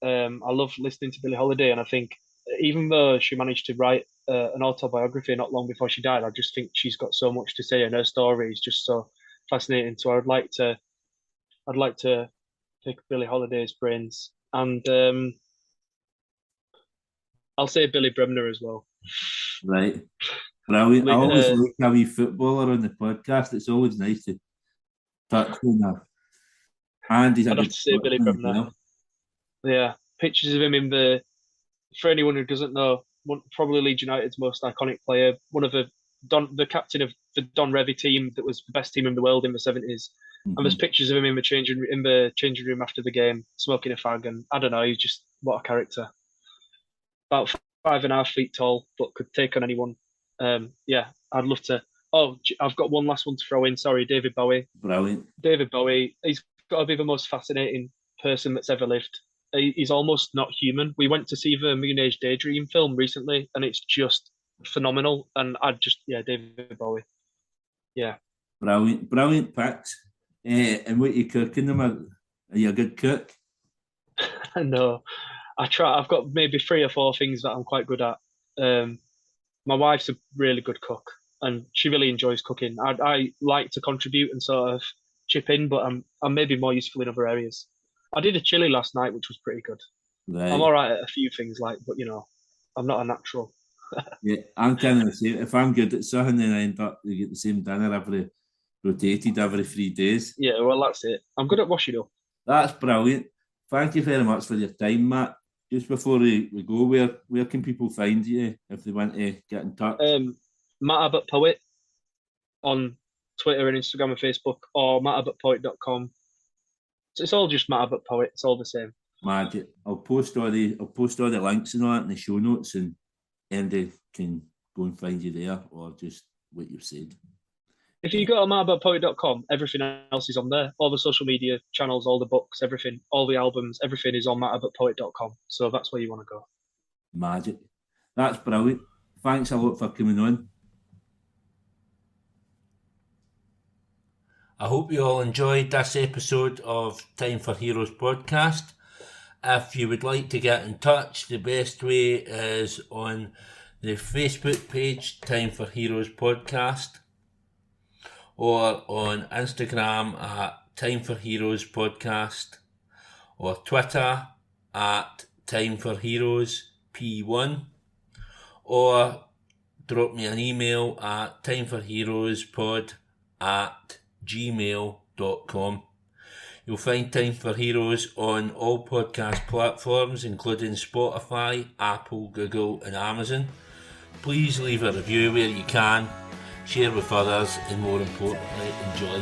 I love listening to Billie Holiday, and I think even though she managed to write an autobiography not long before she died, I just think she's got so much to say, and her story is just so fascinating. So I'd like to pick Billie Holiday's brains, and I'll say Billy Bremner as well. Right. Brilliant. I always like a wee footballer on the podcast. It's always nice to touch on that. And he's I'd have to say Billy Bremner. Yeah. Pictures of him for anyone who doesn't know, probably Leeds United's most iconic player, one of the captain of the Don Revie team that was the best team in the world in the 70s. And there's pictures of him in the changing room after the game, smoking a fag, and I don't know, he's just what a character. About 5.5 feet tall, but could take on anyone. Yeah, I'd love to. Oh, I've got one last one to throw in. Sorry, David Bowie. Brilliant. David Bowie, he's got to be the most fascinating person that's ever lived. He's almost not human. We went to see the Moonage Daydream film recently, and it's just phenomenal. And David Bowie. Yeah. Brilliant picks. And what you cooking them? Are you a good cook? No, I try. I've got maybe 3 or 4 things that I'm quite good at. My wife's a really good cook, and she really enjoys cooking. I like to contribute and sort of chip in, but I'm maybe more useful in other areas. I did a chili last night, which was pretty good. Right. I'm all right at a few things, but I'm not a natural. Yeah, I'm kind of the same. If I'm good at something, then I end up you get the same dinner rotated every 3 days. Yeah, well, that's it. I'm good at washing up. That's brilliant. Thank you very much for your time, Matt. Just before we go, where can people find you if they want to get in touch? Matt Abbott Poet on Twitter and Instagram and Facebook, or mattabottpoet.com. So it's all just Matt Abbott Poet. It's all the same. Magic. I'll post all the links and all that in the show notes, and anybody can go and find you there, or just what you've said. If you go to mattabottpoet.com, everything else is on there. All the social media channels, all the books, everything, all the albums, everything is on mattabottpoet.com. So that's where you want to go. Magic. That's brilliant. Thanks a lot for coming on. I hope you all enjoyed this episode of Time for Heroes podcast. If you would like to get in touch, the best way is on the Facebook page, Time for Heroes podcast, or on Instagram at Time for Heroes podcast, or Twitter at Time for Heroes P1, or drop me an email at timeforheroespod@gmail.com. You'll find Time for Heroes on all podcast platforms, including Spotify, Apple, Google and Amazon. Please leave a review where you can, share with others, and more importantly, enjoy.